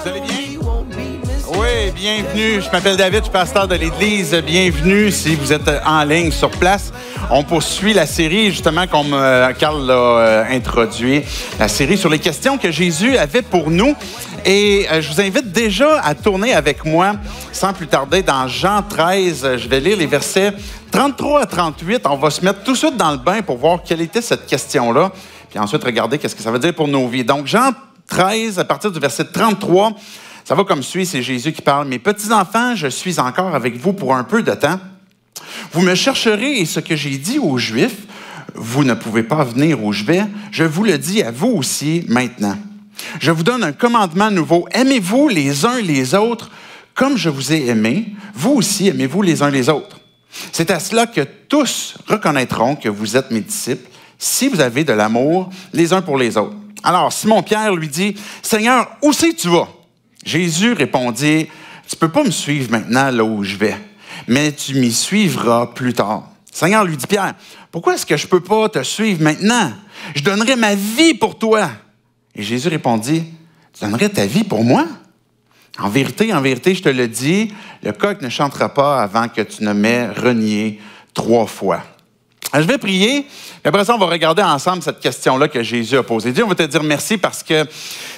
Vous allez bien? Oui, bienvenue. Je m'appelle David, je suis pasteur de l'Église. Bienvenue si vous êtes en ligne sur place. On poursuit la série, justement, comme Carl l'a introduit, la série sur les questions que Jésus avait pour nous. Et je vous invite déjà à tourner avec moi, sans plus tarder, dans Jean 13. Je vais lire les versets 33 à 38. On va se mettre tout de suite dans le bain pour voir quelle était cette question-là. Puis ensuite, regarder qu'est-ce que ça veut dire pour nos vies. Donc, Jean 13, à partir du verset 33, ça va comme suit, c'est Jésus qui parle. « Mes petits-enfants, je suis encore avec vous pour un peu de temps. Vous me chercherez et ce que j'ai dit aux Juifs, vous ne pouvez pas venir où je vais, je vous le dis à vous aussi maintenant. Je vous donne un commandement nouveau. Aimez-vous les uns les autres comme je vous ai aimé. Vous aussi, aimez-vous les uns les autres. C'est à cela que tous reconnaîtront que vous êtes mes disciples, si vous avez de l'amour les uns pour les autres. » Alors, Simon-Pierre lui dit, « Seigneur, où c'est que tu vas? » Jésus répondit, « Tu ne peux pas me suivre maintenant là où je vais, mais tu m'y suivras plus tard. » Seigneur lui dit, « Pierre, pourquoi est-ce que je ne peux pas te suivre maintenant? Je donnerai ma vie pour toi. » Et Jésus répondit, « Tu donnerais ta vie pour moi? En vérité, je te le dis, le coq ne chantera pas avant que tu ne m'aies renié 3 fois. » Je vais prier, puis après ça, on va regarder ensemble cette question-là que Jésus a posée. Dieu, on va te dire merci parce que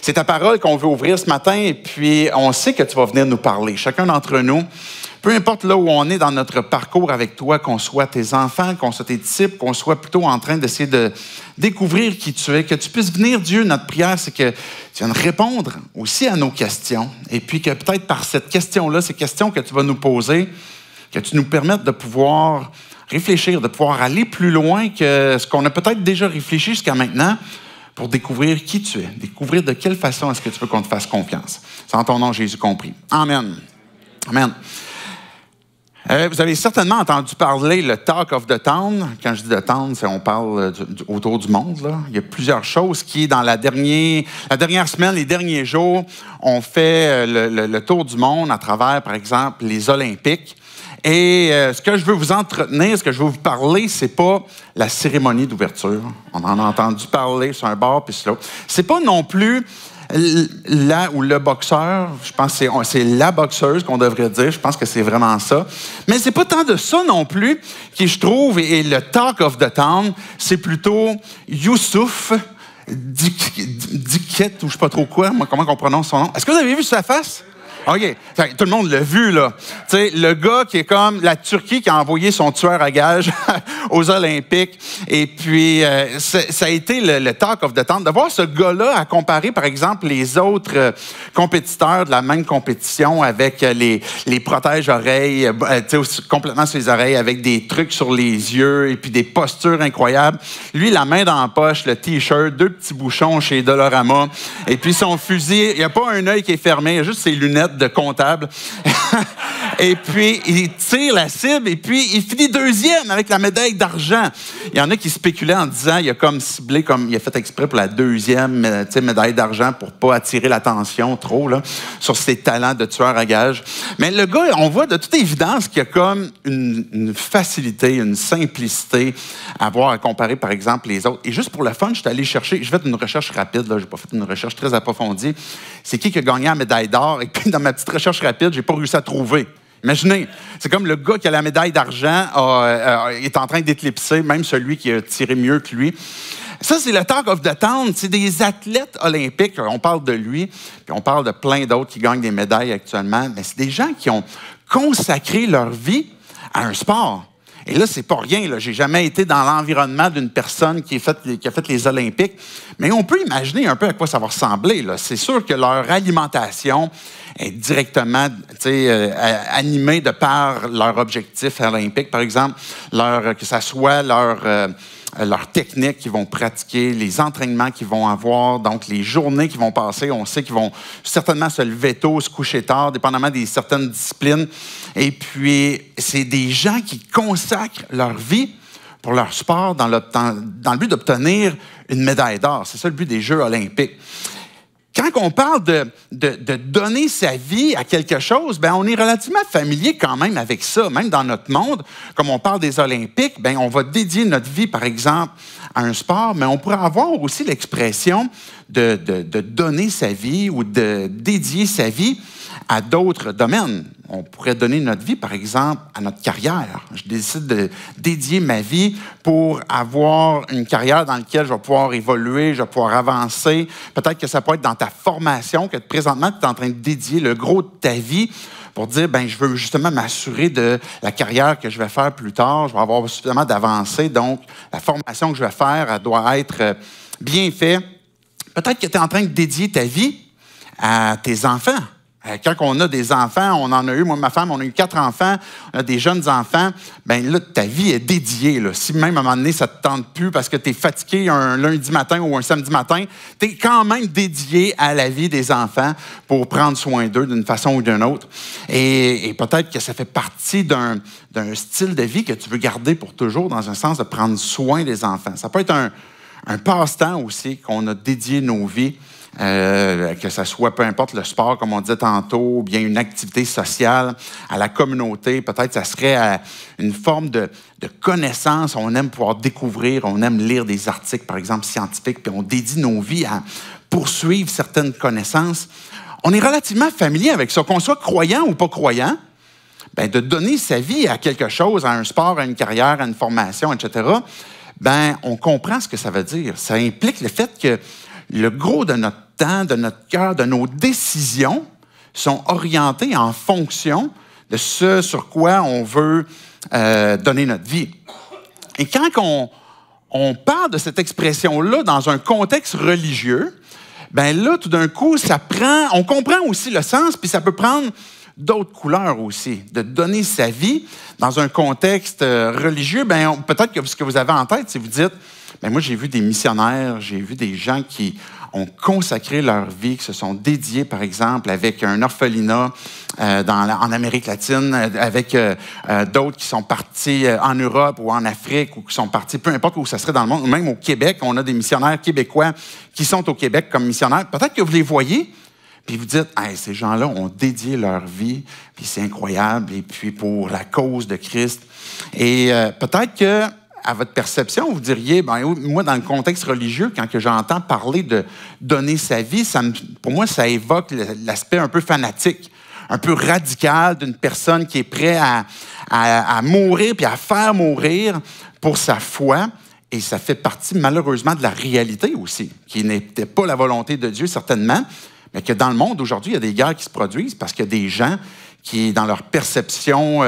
c'est ta parole qu'on veut ouvrir ce matin et puis on sait que tu vas venir nous parler. Chacun d'entre nous, peu importe là où on est dans notre parcours avec toi, qu'on soit tes enfants, qu'on soit tes disciples, qu'on soit plutôt en train d'essayer de découvrir qui tu es, que tu puisses venir, Dieu, notre prière, c'est que tu viennes répondre aussi à nos questions et puis que peut-être par cette question-là, ces questions que tu vas nous poser, que tu nous permettes de pouvoir réfléchir, de pouvoir aller plus loin que ce qu'on a peut-être déjà réfléchi jusqu'à maintenant pour découvrir qui tu es, découvrir de quelle façon est-ce que tu veux qu'on te fasse confiance. C'est en ton nom, Jésus compris. Amen. Amen. Vous avez certainement entendu parler le Talk of the Town. Quand je dis the town, c'est on parle autour du monde. Là. Il y a plusieurs choses qui, dans la dernière semaine, les derniers jours, ont fait le tour du monde à travers, par exemple, les Olympiques. Et ce que je veux vous entretenir, ce que je veux vous parler, c'est pas la cérémonie d'ouverture. On en a entendu parler sur un bar puis sur l'autre. C'est pas non plus là où le boxeur, je pense que c'est la boxeuse qu'on devrait dire, je pense que c'est vraiment ça. Mais c'est pas tant de ça non plus qui, je trouve, et le Talk of the Town, c'est plutôt Youssouf Diket ou je sais pas trop quoi, moi, comment on prononce son nom. Est-ce que vous avez vu sa face? OK. Tout le monde l'a vu, là. Tu sais, le gars qui est comme la Turquie qui a envoyé son tueur à gages aux Olympiques. Et puis, ça a été le Talk of the Town. De voir ce gars-là à comparer, par exemple, les autres compétiteurs de la même compétition avec les protège-oreilles, tu sais, complètement sur les oreilles, avec des trucs sur les yeux et puis des postures incroyables. Lui, la main dans la poche, le T-shirt, 2 petits bouchons chez Dollarama. Et puis, son fusil, il n'y a pas un œil qui est fermé, il y a juste ses lunettes de comptable. Et puis, il tire la cible et puis il finit 2e avec la médaille d'argent. Il y en a qui spéculaient en disant il a comme ciblé, comme il a fait exprès pour la 2e médaille d'argent pour pas attirer l'attention trop là, sur ses talents de tueur à gages. Mais le gars, on voit de toute évidence qu'il y a comme une facilité, une simplicité à voir à comparer, par exemple, les autres. Et juste pour le fun, je suis allé chercher, j'ai fait une recherche rapide, là, j'ai pas fait une recherche très approfondie. C'est qui a gagné la médaille d'or? Et puis, dans ma petite recherche rapide, j'ai pas réussi à trouver. Imaginez, c'est comme le gars qui a la médaille d'argent est en train d'éclipser même celui qui a tiré mieux que lui. Ça, c'est le Talk of the Town. C'est des athlètes olympiques. On parle de lui, puis on parle de plein d'autres qui gagnent des médailles actuellement. Mais c'est des gens qui ont consacré leur vie à un sport. Et là, c'est pas rien. Je n'ai jamais été dans l'environnement d'une personne qui a fait les Olympiques. Mais on peut imaginer un peu à quoi ça va ressembler. Là. C'est sûr que leur alimentation est directement animée de par leur objectif olympique. Par exemple, que ça soit leur technique qu'ils vont pratiquer, les entraînements qu'ils vont avoir, donc les journées qu'ils vont passer. On sait qu'ils vont certainement se lever tôt, se coucher tard, dépendamment des certaines disciplines. Et puis, c'est des gens qui consacrent leur vie pour leur sport dans le but d'obtenir une médaille d'or. C'est ça le but des Jeux olympiques. quand on parle de donner sa vie à quelque chose, ben on est relativement familier quand même avec ça. Même dans notre monde, comme on parle des Olympiques, ben on va dédier notre vie, par exemple, à un sport, mais on pourrait avoir aussi l'expression de donner sa vie ou de dédier sa vie à d'autres domaines. On pourrait donner notre vie, par exemple, à notre carrière. Je décide de dédier ma vie pour avoir une carrière dans laquelle je vais pouvoir évoluer, je vais pouvoir avancer. Peut-être que ça peut être dans ta formation, que présentement, tu es en train de dédier le gros de ta vie pour dire, ben je veux justement m'assurer de la carrière que je vais faire plus tard. Je vais avoir suffisamment d'avancées. Donc, la formation que je vais faire, elle doit être bien faite. Peut-être que tu es en train de dédier ta vie à tes enfants. Quand on a des enfants, on en a eu, moi et ma femme, on a eu 4 enfants, on a des jeunes enfants, bien là, ta vie est dédiée. Là. Si même à un moment donné, ça ne te tente plus parce que tu es fatigué un lundi matin ou un samedi matin, tu es quand même dédié à la vie des enfants pour prendre soin d'eux d'une façon ou d'une autre. Et peut-être que ça fait partie d'un style de vie que tu veux garder pour toujours, dans un sens de prendre soin des enfants. Ça peut être un passe-temps aussi qu'on a dédié nos vies. Que ce soit, peu importe le sport, comme on disait tantôt, ou bien une activité sociale, à la communauté. Peut-être que ça serait une forme de connaissance. On aime pouvoir découvrir, on aime lire des articles, par exemple, scientifiques, puis on dédie nos vies à poursuivre certaines connaissances. On est relativement familier avec ça. Qu'on soit croyant ou pas croyant, bien, de donner sa vie à quelque chose, à un sport, à une carrière, à une formation, etc., bien, on comprend ce que ça veut dire. Ça implique le fait que le gros de notre temps, de notre cœur, de nos décisions sont orientées en fonction de ce sur quoi on veut donner notre vie. Et quand on parle de cette expression-là dans un contexte religieux, bien là, tout d'un coup, on comprend aussi le sens, puis ça peut prendre d'autres couleurs aussi. De donner sa vie dans un contexte religieux, bien, peut-être que ce que vous avez en tête, si vous dites, bien, moi, j'ai vu des missionnaires, j'ai vu des gens qui ont consacré leur vie, qui se sont dédiés, par exemple, avec un orphelinat en Amérique latine, avec d'autres qui sont partis en Europe ou en Afrique, ou qui sont partis, peu importe où ça serait dans le monde, ou même au Québec. On a des missionnaires québécois qui sont au Québec comme missionnaires. Peut-être que vous les voyez, puis vous dites, hey, ces gens-là ont dédié leur vie, puis c'est incroyable, et puis pour la cause de Christ. Et peut-être que à votre perception, vous diriez, ben, moi, dans le contexte religieux, quand que j'entends parler de donner sa vie, pour moi, ça évoque l'aspect un peu fanatique, un peu radical d'une personne qui est prête à mourir puis à faire mourir pour sa foi. Et ça fait partie, malheureusement, de la réalité aussi, qui n'était pas la volonté de Dieu, certainement, mais que dans le monde, aujourd'hui, il y a des guerres qui se produisent parce qu'il y a des gens qui, dans leur perception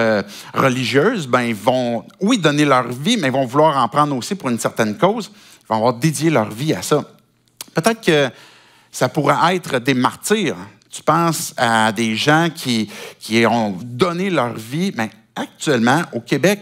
religieuse, ben, ils vont, oui, donner leur vie, mais ils vont vouloir en prendre aussi pour une certaine cause. Ils vont avoir dédié leur vie à ça. Peut-être que ça pourrait être des martyrs. Tu penses à des gens qui ont donné leur vie, mais actuellement, au Québec,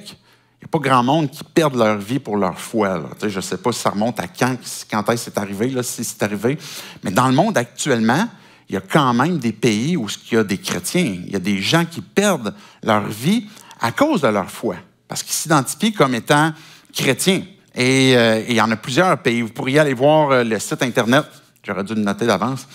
il n'y a pas grand monde qui perd leur vie pour leur foi. Je ne sais pas si ça remonte à quand est-ce que c'est arrivé, là, si c'est arrivé. Mais dans le monde actuellement, il y a quand même des pays où il y a des chrétiens. Il y a des gens qui perdent leur vie à cause de leur foi, parce qu'ils s'identifient comme étant chrétiens. Et il y en a plusieurs pays. Vous pourriez aller voir le site Internet, j'aurais dû le noter d'avance,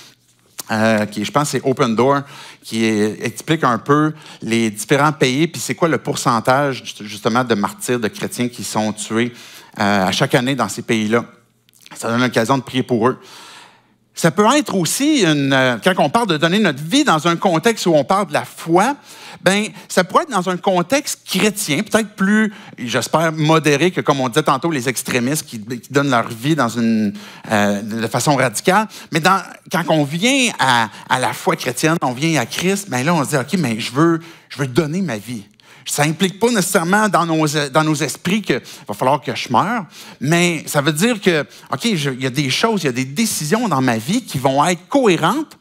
qui, je pense, c'est Open Door, qui explique un peu les différents pays, puis c'est quoi le pourcentage, justement, de martyrs, de chrétiens qui sont tués à chaque année dans ces pays-là. Ça donne l'occasion de prier pour eux. Ça peut être aussi, quand on parle de donner notre vie dans un contexte où on parle de la foi, bien, ça pourrait être dans un contexte chrétien, peut-être plus, j'espère, modéré que, comme on disait tantôt, les extrémistes qui donnent leur vie de façon radicale. Mais quand on vient à la foi chrétienne, on vient à Christ, bien là, on se dit, OK, mais je veux donner ma vie. Ça n'implique pas nécessairement dans nos esprits qu'il va falloir que je meure, mais ça veut dire que, OK, il y a des choses, il y a des décisions dans ma vie qui vont être cohérentes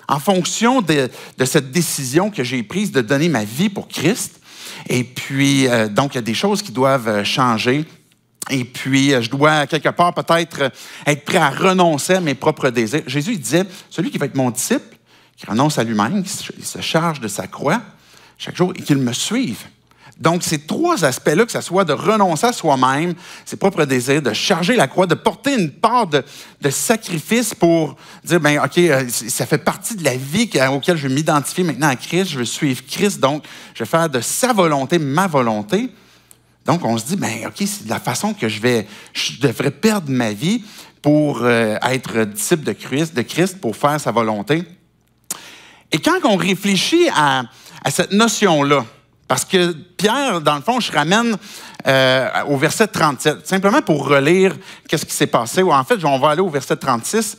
en fonction de cette décision que j'ai prise de donner ma vie pour Christ. Et puis, donc, il y a des choses qui doivent changer. Et puis, je dois, quelque part, peut-être être prêt à renoncer à mes propres désirs. Jésus, il disait, celui qui va être mon disciple, qui renonce à lui-même, qui se charge de sa croix, chaque jour, et qu'il me suive. Donc, ces trois aspects-là, que ce soit de renoncer à soi-même, ses propres désirs, de charger la croix, de porter une part de sacrifice pour dire, bien, OK, ça fait partie de la vie auquel je vais m'identifier maintenant à Christ, je veux suivre Christ, donc je vais faire de sa volonté ma volonté. Donc, on se dit, bien, OK, c'est la façon que je devrais perdre ma vie pour être disciple de Christ, pour faire sa volonté. Et quand on réfléchit à cette notion-là, parce que Pierre, dans le fond, je ramène au verset 37, simplement pour relire qu'est-ce qui s'est passé. Ou en fait, on va aller au verset 36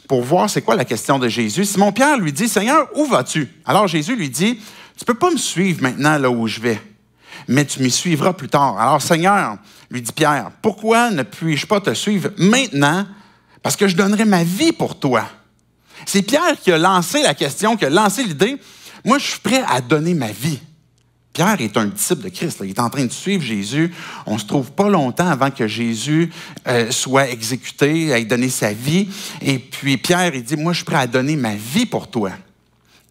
pour voir c'est quoi la question de Jésus. Simon-Pierre lui dit, « Seigneur, où vas-tu? » Alors Jésus lui dit, « Tu ne peux pas me suivre maintenant là où je vais, mais tu m'y suivras plus tard. » Alors Seigneur, lui dit Pierre, « Pourquoi ne puis-je pas te suivre maintenant? Parce que je donnerai ma vie pour toi. » C'est Pierre qui a lancé la question, qui a lancé l'idée. Moi, je suis prêt à donner ma vie. Pierre est un disciple de Christ. Là. Il est en train de suivre Jésus. On ne se trouve pas longtemps avant que Jésus soit exécuté, ait donné sa vie. Et puis Pierre, il dit, moi, je suis prêt à donner ma vie pour toi.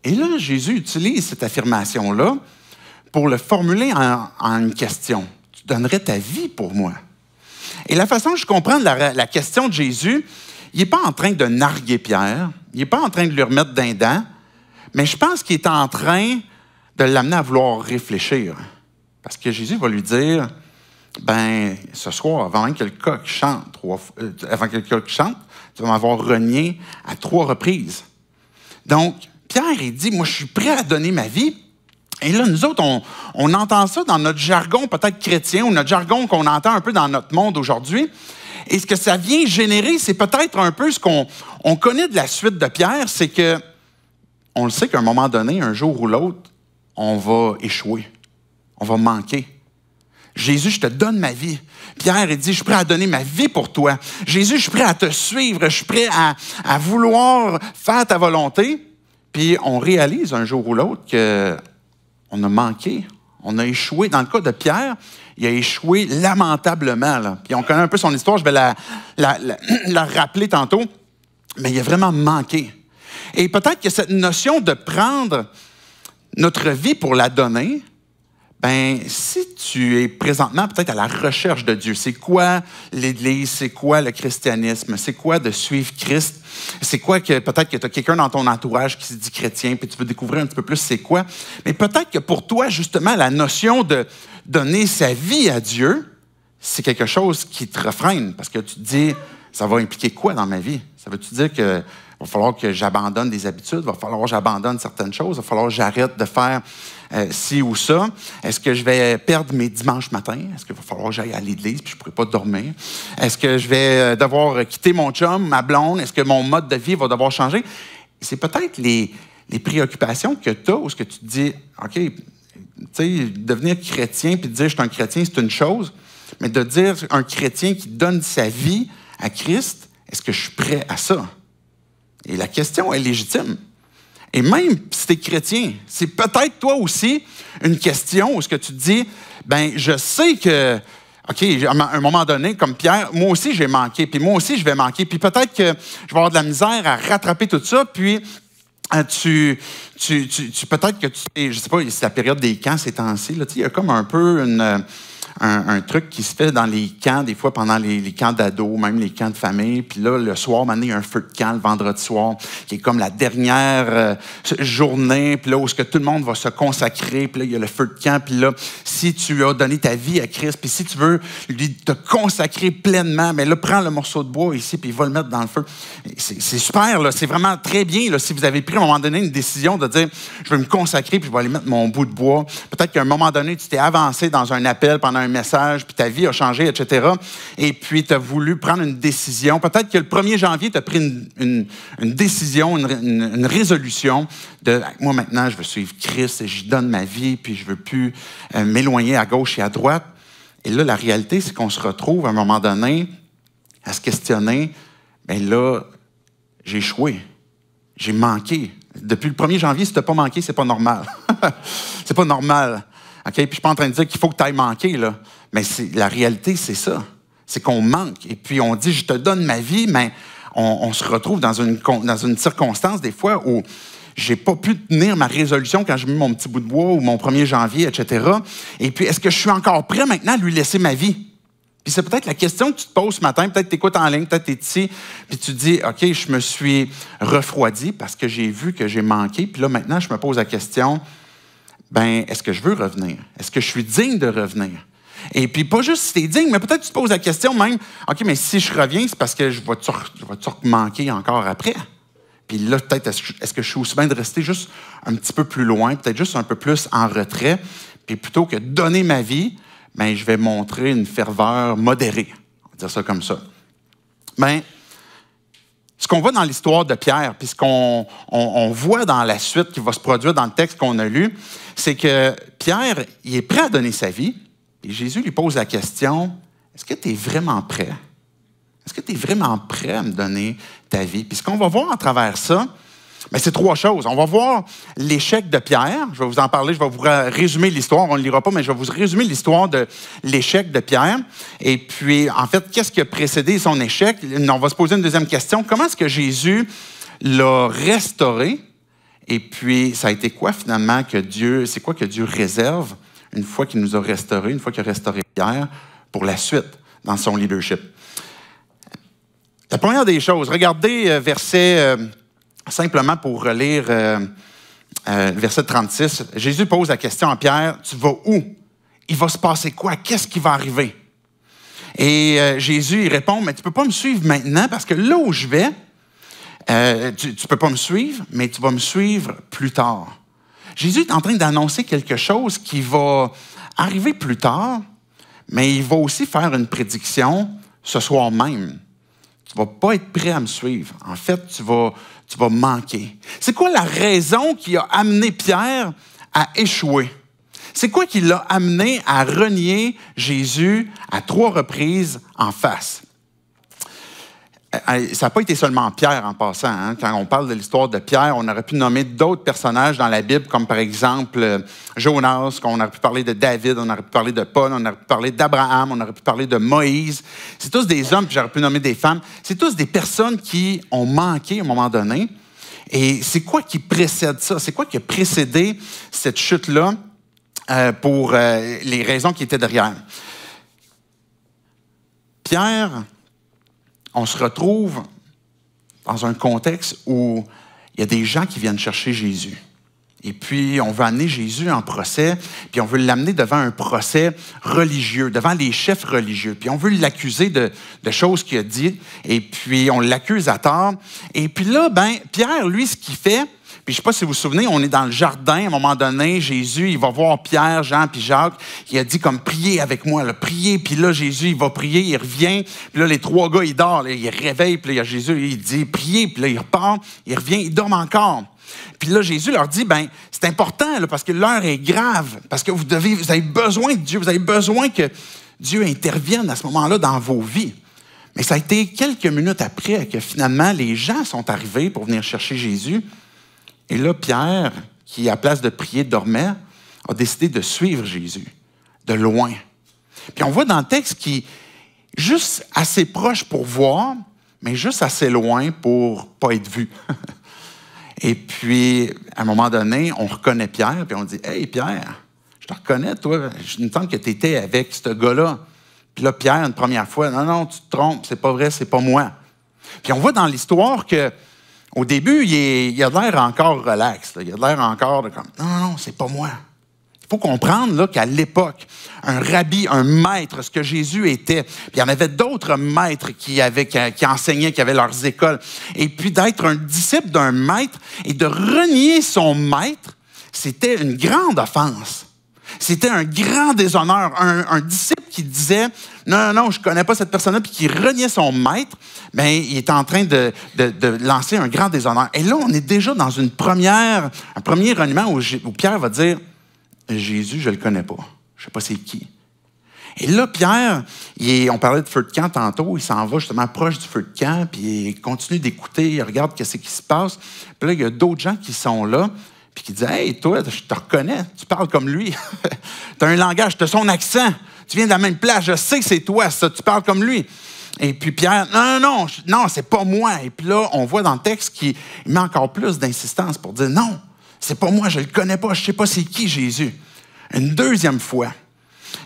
Et là, Jésus utilise cette affirmation-là pour le formuler en une question. Tu donnerais ta vie pour moi. Et la façon que je comprends la question de Jésus, il n'est pas en train de narguer Pierre. Il n'est pas en train de lui remettre d'un dent. Mais je pense qu'il est en train de l'amener à vouloir réfléchir. Parce que Jésus va lui dire, ben ce soir, avant que le coq chante, tu vas m'avoir renié à 3 reprises. Donc, Pierre, il dit, moi, je suis prêt à donner ma vie. Et là, nous autres, on entend ça dans notre jargon peut-être chrétien ou notre jargon qu'on entend un peu dans notre monde aujourd'hui. Et ce que ça vient générer, c'est peut-être un peu ce qu'on connaît de la suite de Pierre, c'est que on le sait qu'à un moment donné, un jour ou l'autre, on va échouer, on va manquer. Jésus, je te donne ma vie. Pierre, il dit, je suis prêt à donner ma vie pour toi. Jésus, je suis prêt à te suivre, je suis prêt à vouloir faire ta volonté. Puis on réalise un jour ou l'autre qu'on a manqué, on a échoué. Dans le cas de Pierre, il a échoué lamentablement. Là. Puis on connaît un peu son histoire, je vais la rappeler tantôt, mais il a vraiment manqué. Et peut-être que cette notion de prendre notre vie pour la donner, ben si tu es présentement peut-être à la recherche de Dieu, c'est quoi l'Église, c'est quoi le christianisme, c'est quoi de suivre Christ, c'est quoi que peut-être que tu as quelqu'un dans ton entourage qui se dit chrétien, puis tu veux découvrir un petit peu plus c'est quoi, mais peut-être que pour toi, justement, la notion de donner sa vie à Dieu, c'est quelque chose qui te refraine, parce que tu te dis, ça va impliquer quoi dans ma vie? Ça veut-tu dire que il va falloir que j'abandonne des habitudes, il va falloir que j'abandonne certaines choses, il va falloir que j'arrête de faire ci ou ça. Est-ce que je vais perdre mes dimanches matins? Est-ce qu'il va falloir que j'aille à l'église puis je ne pourrai pas dormir? Est-ce que je vais devoir quitter mon chum, ma blonde? Est-ce que mon mode de vie va devoir changer? C'est peut-être les préoccupations que tu as ou ce que tu te dis, OK, tu sais, devenir chrétien puis de dire je suis un chrétien, c'est une chose, mais de dire un chrétien qui donne sa vie à Christ, est-ce que je suis prêt à ça? Et la question est légitime. Et même si tu es chrétien, c'est peut-être toi aussi une question où ce que tu te dis, ben je sais que, OK, à un moment donné, comme Pierre, moi aussi j'ai manqué, puis moi aussi je vais manquer, puis peut-être que je vais avoir de la misère à rattraper tout ça, puis peut-être que tu sais, je sais pas, c'est la période des camps ces temps-ci, là, il y a comme un peu un truc qui se fait dans les camps, des fois pendant les camps d'ados, même les camps de famille. Puis là, le soir, maintenant, il y a un feu de camp le vendredi soir, qui est comme la dernière journée. Puis là, où est-ce que tout le monde va se consacrer. Puis là, il y a le feu de camp. Puis là, si tu as donné ta vie à Christ, puis si tu veux lui te consacrer pleinement, mais là, prends le morceau de bois ici, puis il va le mettre dans le feu. C'est super, là. C'est vraiment très bien, là, si vous avez pris à un moment donné une décision de dire, je vais me consacrer, puis je vais aller mettre mon bout de bois. Peut-être qu'à un moment donné, tu t'es avancé dans un appel pendant un message, puis ta vie a changé, etc. Et puis, tu as voulu prendre une décision. Peut-être que le 1er janvier, tu as pris une décision, une résolution de « Moi, maintenant, je veux suivre Christ et j'y donne ma vie, puis je ne veux plus m'éloigner à gauche et à droite. » Et là, la réalité, c'est qu'on se retrouve à un moment donné à se questionner « Bien là, j'ai échoué, j'ai manqué. » Depuis le 1er janvier, si tu n'as pas manqué, c'est pas normal. C'est pas normal. OK? Puis je ne suis pas en train de dire qu'il faut que tu ailles manquer, là. Mais la réalité, c'est ça. C'est qu'on manque. Et puis on dit, je te donne ma vie, mais on se retrouve dans une circonstance, des fois, où j'ai pas pu tenir ma résolution quand j'ai mis mon petit bout de bois ou mon 1er janvier, etc. Et puis, est-ce que je suis encore prêt maintenant à lui laisser ma vie? Puis c'est peut-être la question que tu te poses ce matin. Peut-être tu écoutes en ligne, peut-être tu es ici, puis tu te dis, OK, je me suis refroidi parce que j'ai vu que j'ai manqué. Puis là, maintenant, je me pose la question, ben, est-ce que je veux revenir? Est-ce que je suis digne de revenir? Et puis, pas juste si tu es digne, mais peut-être tu te poses la question même, OK, mais si je reviens, c'est parce que je vais-tu manquer encore après? Puis là, peut-être, est-ce que je suis aussi bien de rester juste un petit peu plus loin, peut-être juste un peu plus en retrait, puis plutôt que de donner ma vie, bien, je vais montrer une ferveur modérée. On va dire ça comme ça. Bien, ce qu'on voit dans l'histoire de Pierre, puis ce qu'on voit dans la suite qui va se produire dans le texte qu'on a lu, c'est que Pierre, il est prêt à donner sa vie, et Jésus lui pose la question, est-ce que tu es vraiment prêt? Est-ce que tu es vraiment prêt à me donner ta vie? Puis ce qu'on va voir à travers ça, bien, c'est 3 choses. On va voir l'échec de Pierre. Je vais vous en parler, je vais vous résumer l'histoire. On ne le lira pas, mais je vais vous résumer l'histoire de l'échec de Pierre. Et puis, en fait, qu'est-ce qui a précédé son échec? On va se poser une deuxième question. Comment est-ce que Jésus l'a restauré? Et puis, ça a été quoi finalement c'est quoi que Dieu réserve une fois qu'il nous a restaurés, une fois qu'il a restauré Pierre, pour la suite dans son leadership? La première des choses, regardez verset... simplement pour relire le verset 36, Jésus pose la question à Pierre, « Tu vas où? Il va se passer quoi? Qu'est-ce qui va arriver? » Et Jésus, il répond, « Mais tu ne peux pas me suivre maintenant parce que là où je vais, tu ne peux pas me suivre, mais tu vas me suivre plus tard. » Jésus est en train d'annoncer quelque chose qui va arriver plus tard, mais il va aussi faire une prédiction ce soir même. Tu ne vas pas être prêt à me suivre. En fait, tu vas manquer. C'est quoi la raison qui a amené Pierre à échouer? C'est quoi qui l'a amené à renier Jésus à 3 reprises en face? Ça n'a pas été seulement Pierre en passant. Hein. Quand on parle de l'histoire de Pierre, on aurait pu nommer d'autres personnages dans la Bible, comme par exemple Jonas, on aurait pu parler de David, on aurait pu parler de Paul, on aurait pu parler d'Abraham, on aurait pu parler de Moïse. C'est tous des hommes, puis j'aurais pu nommer des femmes. C'est tous des personnes qui ont manqué à un moment donné. Et c'est quoi qui précède ça? C'est quoi qui a précédé cette chute-là pour les raisons qui étaient derrière? Pierre... On se retrouve dans un contexte où il y a des gens qui viennent chercher Jésus. Et puis, on veut amener Jésus en procès, puis on veut l'amener devant un procès religieux, devant les chefs religieux. Puis on veut l'accuser de choses qu'il a dites, et puis on l'accuse à tort. Et puis là, ben Pierre, lui, ce qu'il fait, puis je ne sais pas si vous vous souvenez, on est dans le jardin, à un moment donné, Jésus, il va voir Pierre, Jean, puis Jacques, il a dit comme, priez avec moi, là, priez, puis là, Jésus, il va prier, il revient, puis là, les 3 gars, ils dorment, là, ils réveillent, puis là, il y a Jésus, il dit, priez, puis là, il repart, il revient, ils dorment encore. Puis là, Jésus leur dit, ben c'est important, là, parce que l'heure est grave, parce que vous avez besoin de Dieu, vous avez besoin que Dieu intervienne à ce moment-là dans vos vies. Mais ça a été quelques minutes après que finalement, les gens sont arrivés pour venir chercher Jésus. Et là, Pierre, qui, à place de prier, dormait, a décidé de suivre Jésus, de loin. Puis on voit dans le texte qu'il est juste assez proche pour voir, mais juste assez loin pour ne pas être vu. Et puis, à un moment donné, on reconnaît Pierre, puis on dit « Hey, Pierre, je te reconnais, toi, il me semble que tu étais avec ce gars-là. » Puis là, Pierre, une première fois, « Non, non, tu te trompes, c'est pas vrai, c'est pas moi. » Puis on voit dans l'histoire que au début, il a l'air encore relax. Là. Il a l'air encore de comme « Non, non, non, c'est pas moi. » Il faut comprendre là, qu'à l'époque, un rabbi, un maître, ce que Jésus était, puis il y en avait d'autres maîtres qui enseignaient, qui avaient leurs écoles. Et puis d'être un disciple d'un maître et de renier son maître, c'était une grande offense. C'était un grand déshonneur. Un disciple qui disait « Non, non, non, je ne connais pas cette personne-là » puis qui reniait son maître, bien, il est en train de lancer un grand déshonneur. Et là, on est déjà dans un premier reniement où Pierre va dire « Jésus, je ne le connais pas. Je ne sais pas c'est qui. » Et là, Pierre, on parlait de feu de camp tantôt, il s'en va justement proche du feu de camp, puis il continue d'écouter, il regarde ce qui se passe. Puis là, il y a d'autres gens qui sont là, puis qui disent « Hey, toi, je te reconnais, tu parles comme lui. Tu as un langage, tu as son accent, tu viens de la même place, je sais que c'est toi, ça, tu parles comme lui. » Et puis Pierre, non, c'est pas moi. Et puis là, on voit dans le texte qu'il met encore plus d'insistance pour dire, non, c'est pas moi, je le connais pas, je sais pas c'est qui Jésus. Une deuxième fois.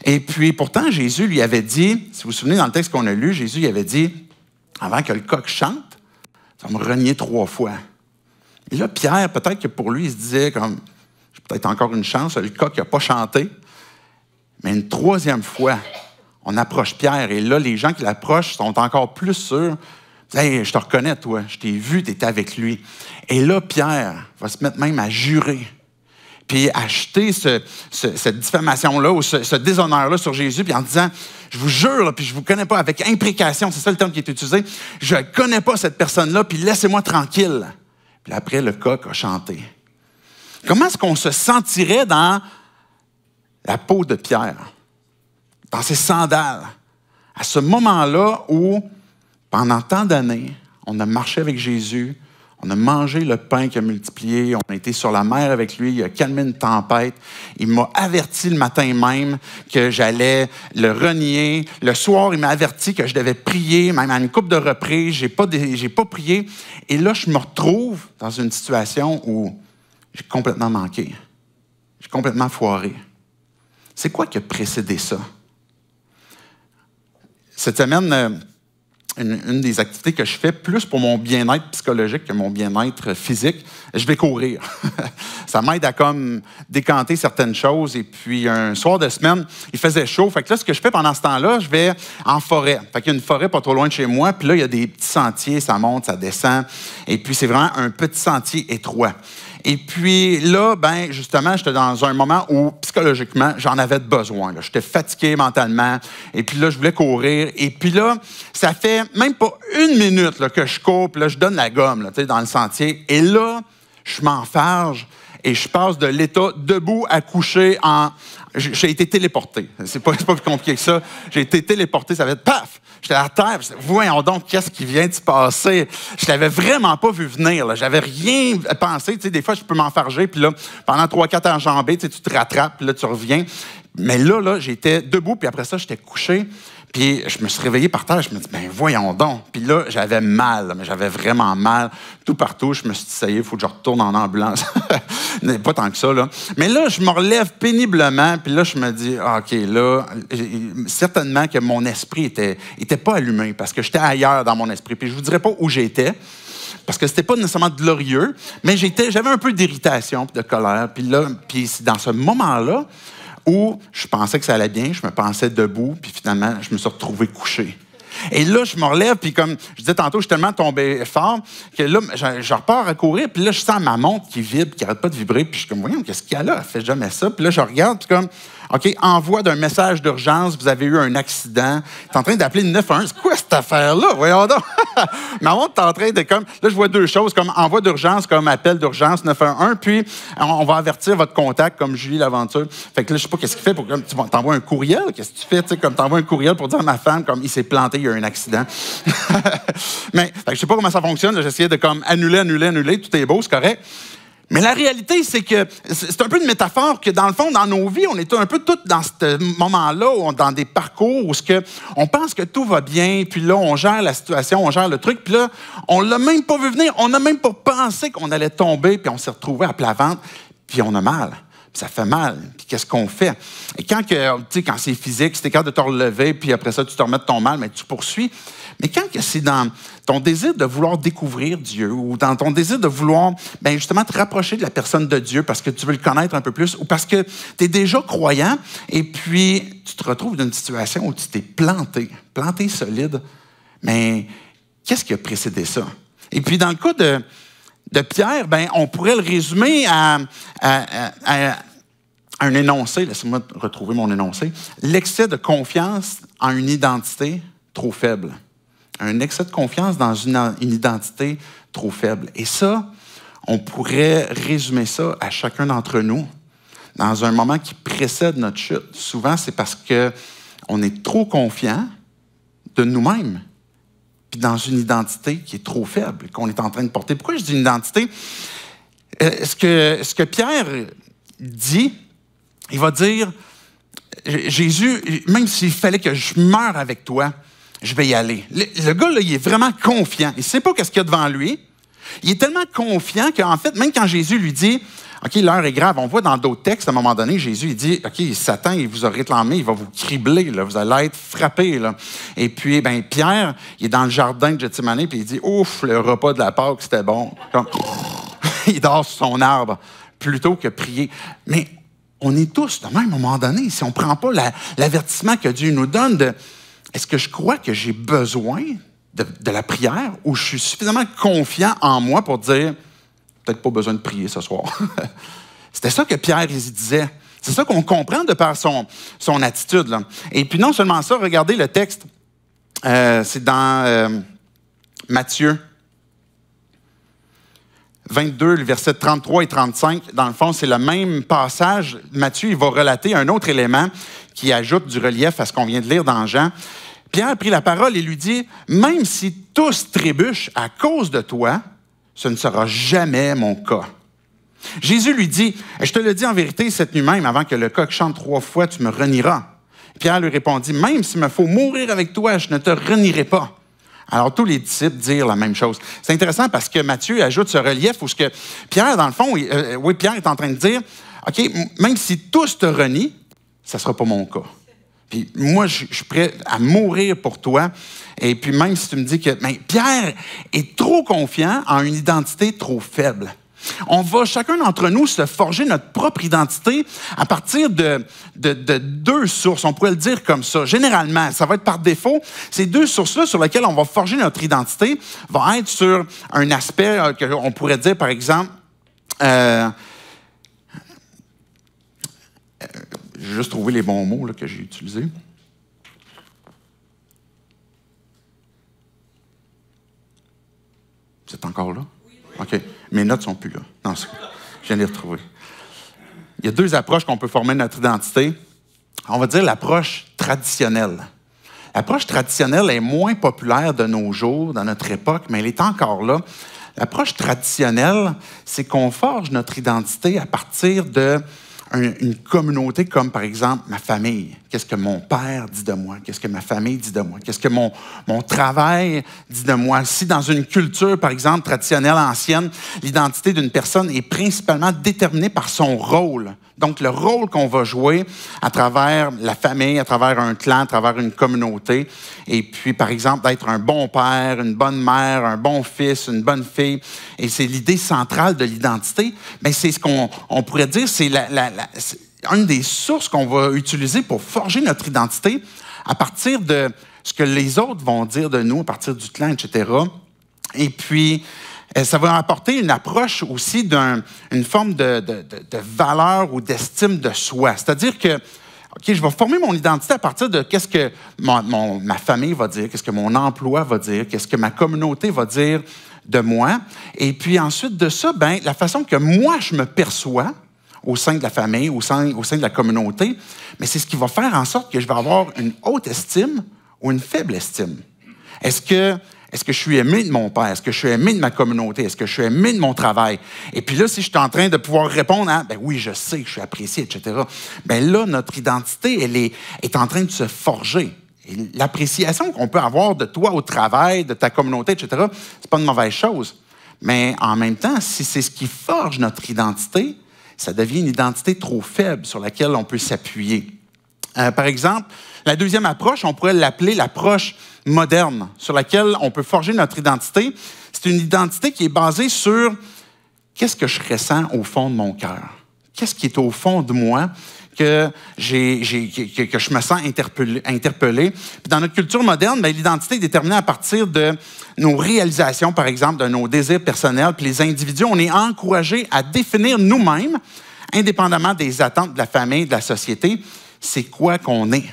Et puis pourtant, Jésus lui avait dit, si vous vous souvenez dans le texte qu'on a lu, Jésus lui avait dit, avant que le coq chante, ça va me renier 3 fois. Et là, Pierre, peut-être que pour lui, il se disait comme, j'ai peut-être encore une chance, le coq n'a pas chanté. Mais une 3e fois, on approche Pierre. Et là, les gens qui l'approchent sont encore plus sûrs. Hey, je te reconnais, toi. Je t'ai vu, tu étais avec lui. Et là, Pierre va se mettre même à jurer. Puis à jeter cette diffamation-là ou ce déshonneur-là sur Jésus, puis en disant, je vous jure, là, puis je ne vous connais pas, avec imprécation, c'est ça le terme qui est utilisé, je ne connais pas cette personne-là, puis laissez-moi tranquille. Puis après, le coq a chanté. Comment est-ce qu'on se sentirait dans la peau de Pierre, dans ses sandales, à ce moment-là où, pendant tant d'années, on a marché avec Jésus, on a mangé le pain qu'il a multiplié, on a été sur la mer avec lui, il a calmé une tempête, il m'a averti le matin même que j'allais le renier. Le soir, il m'a averti que je devais prier, même à une couple de reprises, j'ai pas prié. Et là, je me retrouve dans une situation où j'ai complètement manqué, j'ai complètement foiré. C'est quoi qui a précédé ça? Cette semaine, une des activités que je fais plus pour mon bien-être psychologique que mon bien-être physique, je vais courir. Ça m'aide à comme décanter certaines choses. Et puis, un soir de semaine, il faisait chaud. Fait que là, ce que je fais pendant ce temps-là, je vais en forêt. Fait qu'il y a une forêt pas trop loin de chez moi. Puis là, il y a des petits sentiers, ça monte, ça descend. Et puis, c'est vraiment un petit sentier étroit. Et puis là, ben justement, j'étais dans un moment où, psychologiquement, j'en avais besoin. J'étais fatigué mentalement. Et puis là, je voulais courir. Et puis là, ça fait même pas 1 minute là, que je cours. Puis là, je donne la gomme là, dans le sentier. Et là, je m'enfarge et je passe de l'état debout à coucher en... J'ai été téléporté. C'est pas plus compliqué que ça. J'ai été téléporté. Ça va être paf! J'étais à terre. Voyons donc, qu'est-ce qui vient de se passer? Je l'avais vraiment pas vu venir. Là. J'avais rien pensé. Tu sais, des fois, je peux m'enfarger. Puis là, pendant 3-4 enjambées, tu te rattrapes. Puis là, tu reviens. Mais là, j'étais debout. Puis après ça, j'étais couché. Puis je me suis réveillé par terre, je me dis, ben voyons donc. Puis là, j'avais mal, mais j'avais vraiment mal. Tout partout, je me suis dit, ça y est, il faut que je retourne en ambulance. Pas tant que ça, là. Mais là, je me relève péniblement, puis là, je me dis, OK, là, certainement que mon esprit était pas allumé, parce que j'étais ailleurs dans mon esprit. Puis je vous dirais pas où j'étais, parce que c'était pas nécessairement glorieux, mais j'avais un peu d'irritation, de colère. Puis là, dans ce moment-là, où je pensais que ça allait bien, je me pensais debout, puis finalement, je me suis retrouvé couché. Et là, je me relève, puis comme je disais tantôt, je suis tellement tombé fort que là, je repars à courir, puis là, je sens ma montre qui vibre, qui n'arrête pas de vibrer, puis je suis comme, voyons, qu'est-ce qu'il y a là? Elle fait jamais ça. Puis là, je regarde, puis comme, OK, envoi d'un message d'urgence, vous avez eu un accident. Tu es en train d'appeler le 911. C'est quoi cette affaire-là? Voyons donc. Ma montre est en train de comme... Là, je vois 2 choses, comme envoi d'urgence, comme appel d'urgence 911, puis on va avertir votre contact, comme Julie Laventure. Fait que là, je sais pas qu'est-ce qu'il fait. Tu t'envoies un courriel? Qu'est-ce que tu fais? Tu sais, comme t'envoies un courriel pour dire à ma femme, comme il s'est planté, il y a eu un accident. Mais je sais pas comment ça fonctionne. J'essayais de comme annuler. Tout est beau, c'est correct. Mais la réalité, c'est que c'est un peu une métaphore que, dans le fond, dans nos vies, on est un peu tous dans ce moment-là, dans des parcours où on pense que tout va bien, puis là, on gère la situation, on gère le truc, puis là, on l'a même pas vu venir, on n'a même pas pensé qu'on allait tomber, puis on s'est retrouvé à plat ventre, puis on a mal. Puis ça fait mal. Puis qu'est-ce qu'on fait? Et quand c'est physique, c'est capable de te relever, puis après ça, tu te remets de ton mal, mais tu poursuis. Mais quand c'est dans ton désir de vouloir découvrir Dieu ou dans ton désir de vouloir justement te rapprocher de la personne de Dieu parce que tu veux le connaître un peu plus ou parce que tu es déjà croyant et puis tu te retrouves dans une situation où tu t'es planté solide, mais qu'est-ce qui a précédé ça? Et puis dans le cas de Pierre, on pourrait le résumer à un énoncé, laissez-moi retrouver mon énoncé, l'excès de confiance en une identité trop faible. Un excès de confiance dans une identité trop faible. Et ça, on pourrait résumer ça à chacun d'entre nous dans un moment qui précède notre chute. Souvent, c'est parce qu'on est trop confiant de nous-mêmes, puis dans une identité qui est trop faible, qu'on est en train de porter. Pourquoi je dis une identité? Ce que Pierre dit, il va dire, Jésus, même s'il fallait que je meure avec toi, je vais y aller. Le gars, là, il est vraiment confiant. Il ne sait pas qu'est-ce qu'il y a devant lui. Il est tellement confiant qu'en fait, même quand Jésus lui dit, OK, l'heure est grave, on voit dans d'autres textes, à un moment donné, Jésus, il dit, OK, Satan, il vous a réclamé, il va vous cribler, là, vous allez être frappé. Là. Et puis, ben Pierre, il est dans le jardin de Gethsémani, puis il dit, ouf, le repas de la Pâque, c'était bon. Comme, il dort sur son arbre plutôt que prier. Mais on est tous de même à un moment donné, si on ne prend pas l'avertissement que Dieu nous donne de, est-ce que je crois que j'ai besoin de la prière ou je suis suffisamment confiant en moi pour dire, peut-être pas besoin de prier ce soir. C'était ça que Pierre il disait. C'est ça qu'on comprend de par son attitude. Là. Et puis non seulement ça, regardez le texte. C'est dans Matthieu 22, le verset 33 et 35. Dans le fond, c'est le même passage. Matthieu, il va relater un autre élément qui ajoute du relief à ce qu'on vient de lire dans Jean. Pierre a pris la parole et lui dit, « Même si tous trébuchent à cause de toi, ce ne sera jamais mon cas. » Jésus lui dit, « Je te le dis en vérité, cette nuit même, avant que le coq chante 3 fois, tu me renieras. » Pierre lui répondit, « Même s'il me faut mourir avec toi, je ne te renierai pas. » Alors, tous les disciples dirent la même chose. C'est intéressant parce que Matthieu ajoute ce relief où ce que Pierre, dans le fond, Pierre est en train de dire, « OK, même si tous te renient, ça ne sera pas mon cas. » Puis moi, je suis prêt à mourir pour toi. Et puis même si tu me dis que Pierre est trop confiant en une identité trop faible. On va, chacun d'entre nous, se forger notre propre identité à partir de 2 sources. On pourrait le dire comme ça. Généralement, ça va être par défaut. Ces 2 sources-là sur lesquelles on va forger notre identité vont être sur un aspect qu'on pourrait dire, par exemple, j'ai juste trouvé les bons mots là, que j'ai utilisés. C'est encore là? Oui. OK. Mes notes ne sont plus là. Non, je viens de les retrouver. Il y a 2 approches qu'on peut former notre identité. On va dire l'approche traditionnelle. L'approche traditionnelle est moins populaire de nos jours, dans notre époque, mais elle est encore là. L'approche traditionnelle, c'est qu'on forge notre identité à partir de une communauté comme, par exemple, ma famille. Qu'est-ce que mon père dit de moi? Qu'est-ce que ma famille dit de moi? Qu'est-ce que mon travail dit de moi? Si dans une culture, par exemple, traditionnelle, ancienne, l'identité d'une personne est principalement déterminée par son rôle. Donc, le rôle qu'on va jouer à travers la famille, à travers un clan, à travers une communauté. Et puis, par exemple, d'être un bon père, une bonne mère, un bon fils, une bonne fille. Et c'est l'idée centrale de l'identité. Bien, c'est ce qu'on pourrait dire, c'est c'est une des sources qu'on va utiliser pour forger notre identité à partir de ce que les autres vont dire de nous, à partir du clan, etc. Et puis, ça va apporter une approche aussi d'une forme de valeur ou d'estime de soi. C'est-à-dire que, OK, je vais former mon identité à partir de qu'est-ce que ma famille va dire, qu'est-ce que mon emploi va dire, qu'est-ce que ma communauté va dire de moi. Et puis ensuite de ça, ben, la façon que moi, je me perçois au sein de la famille, au sein de la communauté, mais c'est ce qui va faire en sorte que je vais avoir une haute estime ou une faible estime. Est-ce que je suis aimé de mon père? Est-ce que je suis aimé de ma communauté? Est-ce que je suis aimé de mon travail? Et puis là, si je suis en train de pouvoir répondre à « ben oui, je sais que je suis apprécié, etc. » bien là, notre identité, elle est en train de se forger. Et l'appréciation qu'on peut avoir de toi au travail, de ta communauté, etc., c'est pas une mauvaise chose. Mais en même temps, si c'est ce qui forge notre identité, ça devient une identité trop faible sur laquelle on peut s'appuyer. Par exemple, la deuxième approche, on pourrait l'appeler l'approche moderne, sur laquelle on peut forger notre identité. C'est une identité qui est basée sur qu'est-ce que je ressens au fond de mon cœur? Qu'est-ce qui est au fond de moi que je me sens interpellé? Puis dans notre culture moderne, bien, l'identité est déterminée à partir de nos réalisations, par exemple, de nos désirs personnels. Puis les individus, on est encouragés à définir nous-mêmes, indépendamment des attentes de la famille, de la société, c'est quoi qu'on est.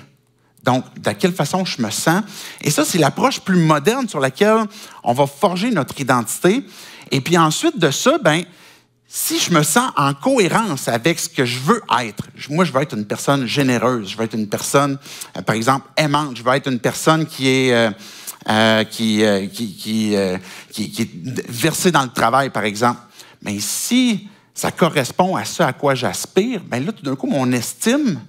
Donc, de quelle façon je me sens. Et ça, c'est l'approche plus moderne sur laquelle on va forger notre identité. Et puis ensuite de ça, bien, si je me sens en cohérence avec ce que je veux être, moi, je veux être une personne généreuse, je veux être une personne, par exemple, aimante, je veux être une personne qui est versée dans le travail, par exemple. Mais si ça correspond à ce à quoi j'aspire, bien là, tout d'un coup, mon estime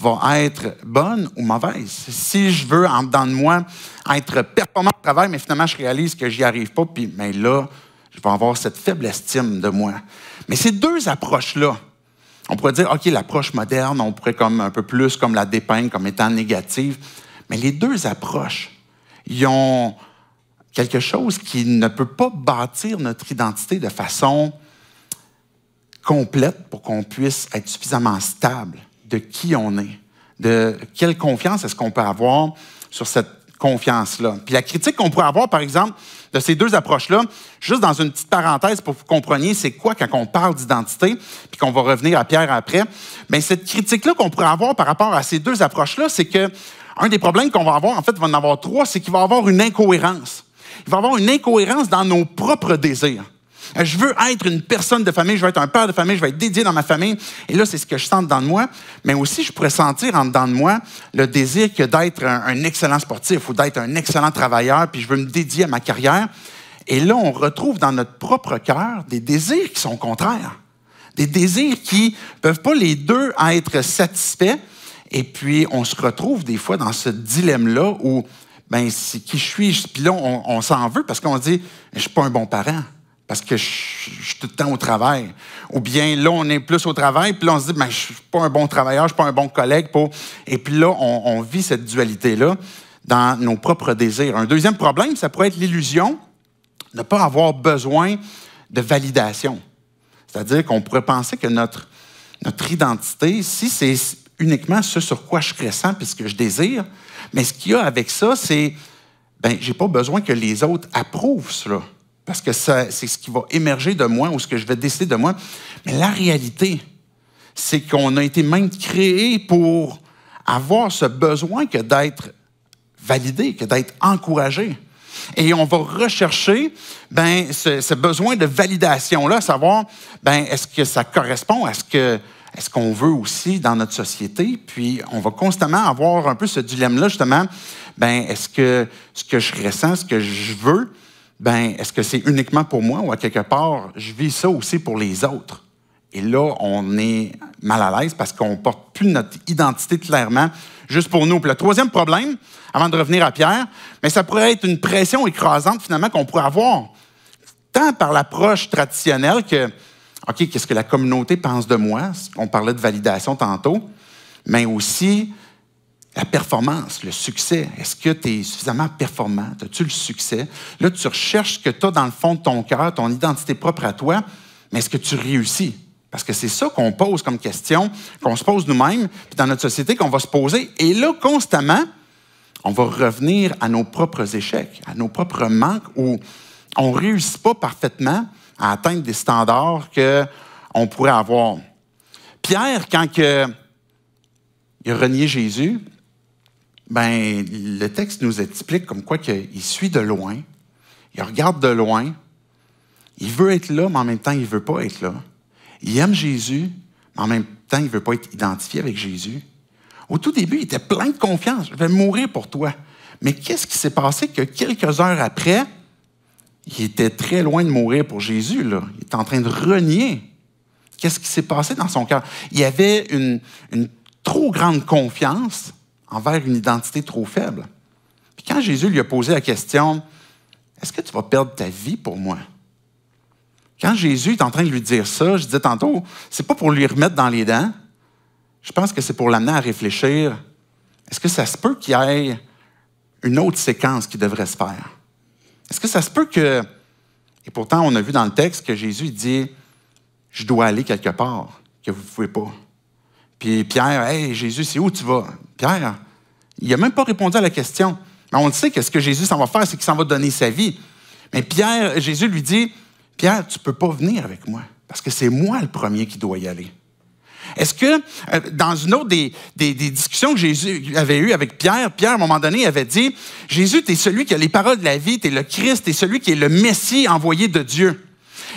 va être bonne ou mauvaise. Si je veux, en dedans de moi, être performant au travail, mais finalement, je réalise que j'y arrive pas, puis mais là, je vais avoir cette faible estime de moi. Mais ces deux approches-là, on pourrait dire, OK, l'approche moderne, on pourrait comme un peu plus comme la dépeindre comme étant négative, mais les deux approches, ils ont quelque chose qui ne peut pas bâtir notre identité de façon complète pour qu'on puisse être suffisamment stable de qui on est, de quelle confiance est-ce qu'on peut avoir sur cette confiance-là. Puis la critique qu'on pourrait avoir, par exemple, de ces deux approches-là, juste dans une petite parenthèse pour que vous compreniez c'est quoi quand on parle d'identité, puis qu'on va revenir à Pierre après, bien, cette critique-là qu'on pourrait avoir par rapport à ces deux approches-là, c'est que un des problèmes qu'on va avoir, en fait, il va en avoir trois, c'est qu'il va y avoir une incohérence. Il va y avoir une incohérence dans nos propres désirs. Je veux être une personne de famille, je veux être un père de famille, je veux être dédié dans ma famille. Et là, c'est ce que je sens dedans de moi. Mais aussi, je pourrais sentir en dedans de moi le désir que d'être un excellent sportif ou d'être un excellent travailleur, puis je veux me dédier à ma carrière. Et là, on retrouve dans notre propre cœur des désirs qui sont contraires. Des désirs qui ne peuvent pas les deux être satisfaits. Et puis, on se retrouve des fois dans ce dilemme-là où, ben, c'est qui je suis. Puis là, on s'en veut parce qu'on se dit, je ne suis pas un bon parent. Parce que je suis tout le temps au travail. Ou bien là, on est plus au travail, puis là, on se dit, ben, je ne suis pas un bon travailleur, je ne suis pas un bon collègue. Et puis là, on vit cette dualité-là dans nos propres désirs. Un deuxième problème, ça pourrait être l'illusion de ne pas avoir besoin de validation. C'est-à-dire qu'on pourrait penser que notre identité, si c'est uniquement ce sur quoi je ressens puis ce que je désire, mais ce qu'il y a avec ça, c'est, ben, je n'ai pas besoin que les autres approuvent cela. Parce que c'est ce qui va émerger de moi ou ce que je vais décider de moi. Mais la réalité, c'est qu'on a été même créé pour avoir ce besoin que d'être validé, que d'être encouragé. Et on va rechercher ben, ce besoin de validation-là, savoir ben, est-ce que ça correspond à ce qu'on veut aussi dans notre société. Puis on va constamment avoir un peu ce dilemme-là, justement. Ben, est-ce que ce que je ressens, ce que je veux, ben, est-ce que c'est uniquement pour moi ou à quelque part, je vis ça aussi pour les autres? Et là, on est mal à l'aise parce qu'on ne porte plus notre identité clairement juste pour nous. Puis le troisième problème, avant de revenir à Pierre, mais ça pourrait être une pression écrasante finalement qu'on pourrait avoir, tant par l'approche traditionnelle que, OK, qu'est-ce que la communauté pense de moi? On parlait de validation tantôt, mais aussi la performance, le succès. Est-ce que tu es suffisamment performant? As-tu le succès? Là, tu recherches ce que tu as dans le fond de ton cœur, ton identité propre à toi, mais est-ce que tu réussis? Parce que c'est ça qu'on pose comme question, qu'on se pose nous-mêmes, puis dans notre société, qu'on va se poser. Et là, constamment, on va revenir à nos propres échecs, à nos propres manques, où on ne réussit pas parfaitement à atteindre des standards qu'on pourrait avoir. Pierre, quand il a renié Jésus, ben, le texte nous explique comme quoi qu'il suit de loin, il regarde de loin, il veut être là, mais en même temps, il ne veut pas être là. Il aime Jésus, mais en même temps, il ne veut pas être identifié avec Jésus. Au tout début, il était plein de confiance. « Je vais mourir pour toi. » Mais qu'est-ce qui s'est passé que quelques heures après, il était très loin de mourir pour Jésus, là. Il était en train de renier. Qu'est-ce qui s'est passé dans son cœur? Il y avait une trop grande confiance envers une identité trop faible. Puis quand Jésus lui a posé la question, « Est-ce que tu vas perdre ta vie pour moi? » Quand Jésus est en train de lui dire ça, je disais tantôt, c'est pas pour lui remettre dans les dents. Je pense que c'est pour l'amener à réfléchir. Est-ce que ça se peut qu'il y ait une autre séquence qui devrait se faire? Est-ce que ça se peut que... Et pourtant, on a vu dans le texte que Jésus dit, « Je dois aller quelque part, que vous ne pouvez pas. » Puis Pierre, « Hey, Jésus, c'est où tu vas? » Pierre, il n'a même pas répondu à la question. Mais on le sait que ce que Jésus s'en va faire, c'est qu'il s'en va donner sa vie. Mais Jésus lui dit, « Pierre, tu ne peux pas venir avec moi, parce que c'est moi le premier qui dois y aller. » Est-ce que, dans une autre des discussions que Jésus avait eues avec Pierre, à un moment donné, avait dit, « Jésus, tu es celui qui a les paroles de la vie, tu es le Christ, tu es celui qui est le Messie envoyé de Dieu. »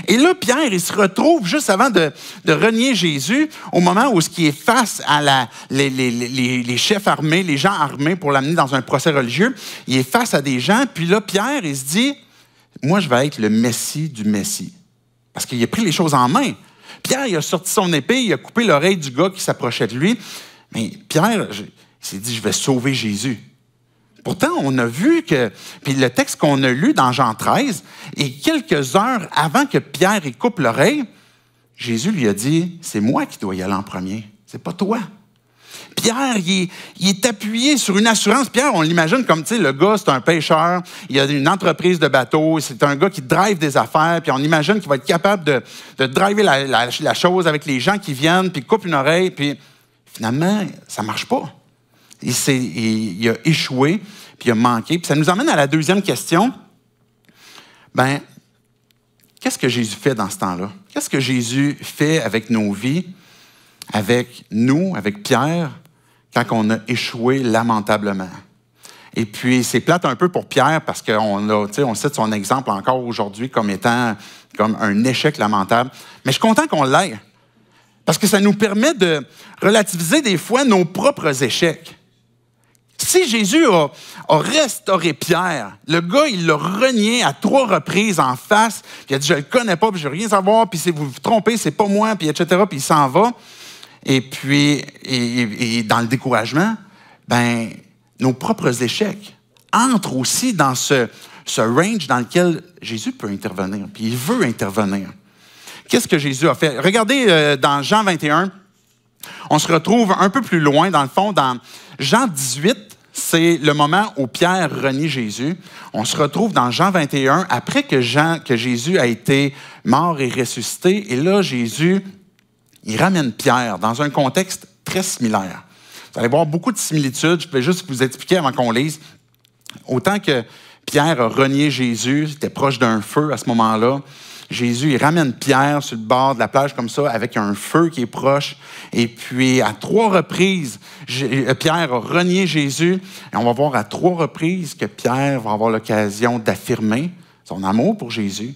Et là, Pierre, il se retrouve juste avant de renier Jésus, au moment où il est face à les chefs armés, les gens armés pour l'amener dans un procès religieux. Il est face à des gens, puis là, Pierre, il se dit, « Moi, je vais être le Messie du Messie. » Parce qu'il a pris les choses en main. Pierre, il a sorti son épée, il a coupé l'oreille du gars qui s'approchait de lui. Mais Pierre, il s'est dit, je vais sauver Jésus. Pourtant, on a vu que, puis le texte qu'on a lu dans Jean 13, et quelques heures avant que Pierre y coupe l'oreille, Jésus lui a dit, c'est moi qui dois y aller en premier, c'est pas toi. Pierre, il est appuyé sur une assurance. Pierre, on l'imagine comme, tu sais, le gars, c'est un pêcheur, il a une entreprise de bateau, c'est un gars qui drive des affaires, puis on imagine qu'il va être capable de driver la chose avec les gens qui viennent, puis coupe une oreille, puis finalement, ça marche pas. Il a échoué, puis il a manqué. Puis ça nous emmène à la deuxième question. Bien, qu'est-ce que Jésus fait dans ce temps-là? Qu'est-ce que Jésus fait avec nos vies, avec nous, avec Pierre, quand on a échoué lamentablement? Et puis, c'est plate un peu pour Pierre parce on cite son exemple encore aujourd'hui comme étant comme un échec lamentable. Mais je suis content qu'on l'aille parce que ça nous permet de relativiser des fois nos propres échecs. Si Jésus a restauré Pierre, le gars, il l'a renié à 3 reprises en face, puis il a dit, je ne le connais pas, puis je ne veux rien savoir, puis si vous vous trompez, c'est pas moi, puis etc., puis il s'en va. Et puis, et dans le découragement, ben, nos propres échecs entrent aussi dans ce range dans lequel Jésus peut intervenir, puis il veut intervenir. Qu'est-ce que Jésus a fait? Regardez dans Jean 21, on se retrouve un peu plus loin, dans le fond, dans Jean 18, c'est le moment où Pierre renie Jésus. On se retrouve dans Jean 21, après que Jésus a été mort et ressuscité. Et là, Jésus, il ramène Pierre dans un contexte très similaire. Vous allez voir beaucoup de similitudes. Je vais juste vous expliquer avant qu'on lise. Autant que Pierre a renié Jésus, c'était proche d'un feu à ce moment-là. Jésus, il ramène Pierre sur le bord de la plage comme ça, avec un feu qui est proche. Et puis, à 3 reprises, Pierre a renié Jésus. Et on va voir à 3 reprises que Pierre va avoir l'occasion d'affirmer son amour pour Jésus.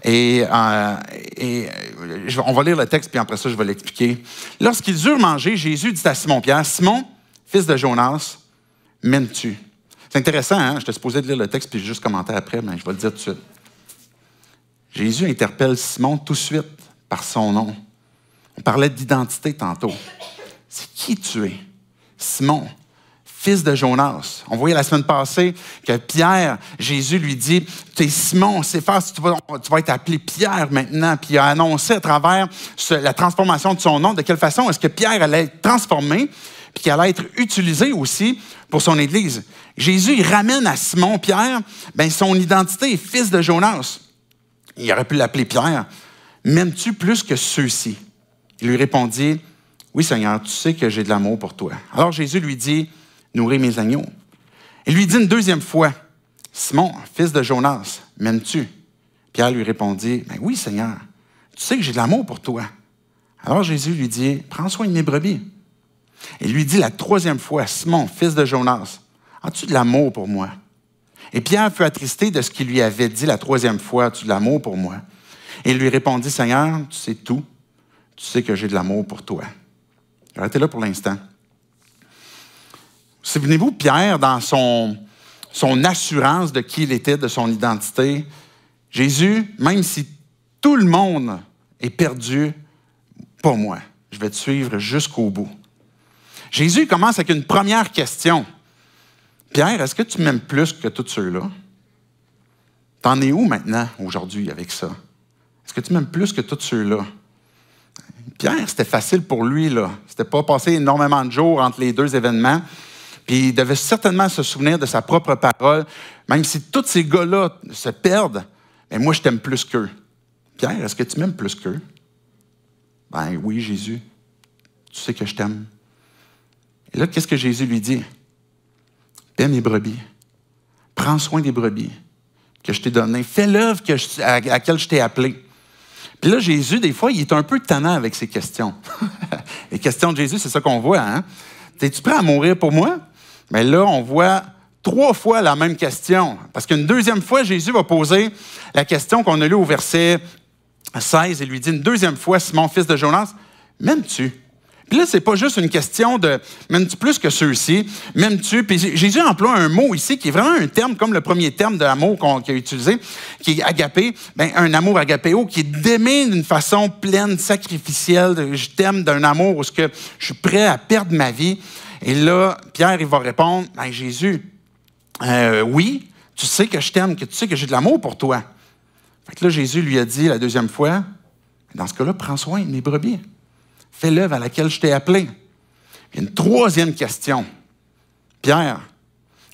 Et on va lire le texte, puis après ça, je vais l'expliquer. Lorsqu'ils eurent mangé, Jésus dit à Simon-Pierre, « Simon, fils de Jonas, m'aimes-tu? » C'est intéressant, hein? J'étais supposé de lire le texte, puis juste commenter après, mais je vais le dire tout de suite. Jésus interpelle Simon tout de suite par son nom. On parlait d'identité tantôt. C'est qui tu es? Simon, fils de Jonas. On voyait la semaine passée que Pierre, Jésus lui dit, tu es Simon, c'est fort, tu vas être appelé Pierre maintenant. Puis il a annoncé à travers la transformation de son nom, de quelle façon est-ce que Pierre allait être transformé, puis qu'il allait être utilisé aussi pour son Église. Jésus, il ramène à Simon, Pierre, son identité est fils de Jonas. Il aurait pu l'appeler Pierre. « M'aimes-tu plus que ceux-ci? » Il lui répondit, « Oui, Seigneur, tu sais que j'ai de l'amour pour toi. » Alors Jésus lui dit, « Nourris mes agneaux. » Il lui dit une deuxième fois, « Simon, fils de Jonas, m'aimes-tu? » Pierre lui répondit, « Oui, Seigneur, tu sais que j'ai de l'amour pour toi. » Alors Jésus lui dit, « Prends soin de mes brebis. » Il lui dit la 3e fois, « Simon, fils de Jonas, as-tu de l'amour pour moi? » Et Pierre fut attristé de ce qu'il lui avait dit la 3e fois, « As-tu de l'amour pour moi? » Et il lui répondit, « Seigneur, tu sais tout. Tu sais que j'ai de l'amour pour toi. » Arrêtez là pour l'instant. Souvenez-vous, Pierre, dans son assurance de qui il était, de son identité, Jésus, même si tout le monde est perdu, pas moi. Je vais te suivre jusqu'au bout. Jésus commence avec une première question. Pierre, est-ce que tu m'aimes plus que tous ceux-là? T'en es où maintenant, aujourd'hui, avec ça? Est-ce que tu m'aimes plus que tous ceux-là? Pierre, c'était facile pour lui, là. C'était pas passé énormément de jours entre les 2 événements. Puis il devait certainement se souvenir de sa propre parole. Même si tous ces gars-là se perdent, mais moi, je t'aime plus qu'eux. Pierre, est-ce que tu m'aimes plus qu'eux? Ben oui, Jésus. Tu sais que je t'aime. Et là, qu'est-ce que Jésus lui dit? Paie mes brebis. Prends soin des brebis que je t'ai données. Fais l'œuvre à laquelle je t'ai appelé. Puis là, Jésus, des fois, il est un peu tannant avec ses questions. Les questions de Jésus, c'est ça qu'on voit. Hein? Es-tu prêt à mourir pour moi? Mais là, on voit 3 fois la même question. Parce qu'une 2e fois, Jésus va poser la question qu'on a lue au verset 16. Il lui dit une 2e fois, Simon, fils de Jonas, m'aimes-tu? Puis là, c'est pas juste une question de « m'aimes-tu plus que ceux-ci? M'aimes-tu? » Puis Jésus emploie un mot ici qui est vraiment un terme comme le premier terme de l'amour qu'il a utilisé, qui est agapé, bien, un amour agapéo, qui est d'aimer d'une façon pleine, sacrificielle. Je t'aime d'un amour où je suis prêt à perdre ma vie. Et là, Pierre, il va répondre « Jésus, oui, tu sais que je t'aime, que tu sais que j'ai de l'amour pour toi. » Fait que là, Jésus lui a dit la deuxième fois, dans ce cas-là, prends soin de mes brebis. Fais l'œuvre à laquelle je t'ai appelé. Il y a une troisième question. Pierre,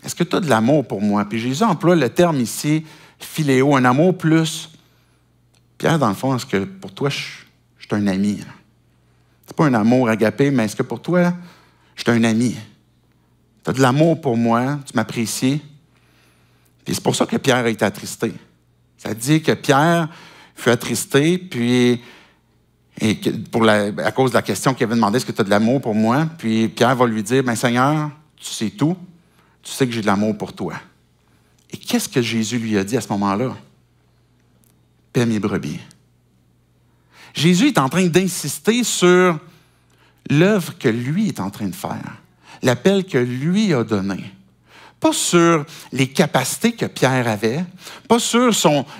est-ce que tu as de l'amour pour moi? Puis Jésus emploie le terme ici, philéo, un amour plus. Pierre, dans le fond, est-ce que pour toi, je suis un ami? C'est pas un amour agapé, mais est-ce que pour toi, je suis un ami? Tu as de l'amour pour moi, tu m'apprécies. Puis c'est pour ça que Pierre a été attristé. Ça dit que Pierre fut attristé, puis à cause de la question qu'il avait demandé, est-ce que tu as de l'amour pour moi? Puis Pierre va lui dire, Seigneur, tu sais tout, tu sais que j'ai de l'amour pour toi. Et qu'est-ce que Jésus lui a dit à ce moment-là? Paie mes brebis. Jésus est en train d'insister sur l'œuvre que lui est en train de faire, l'appel que lui a donné. Pas sur les capacités que Pierre avait, pas sur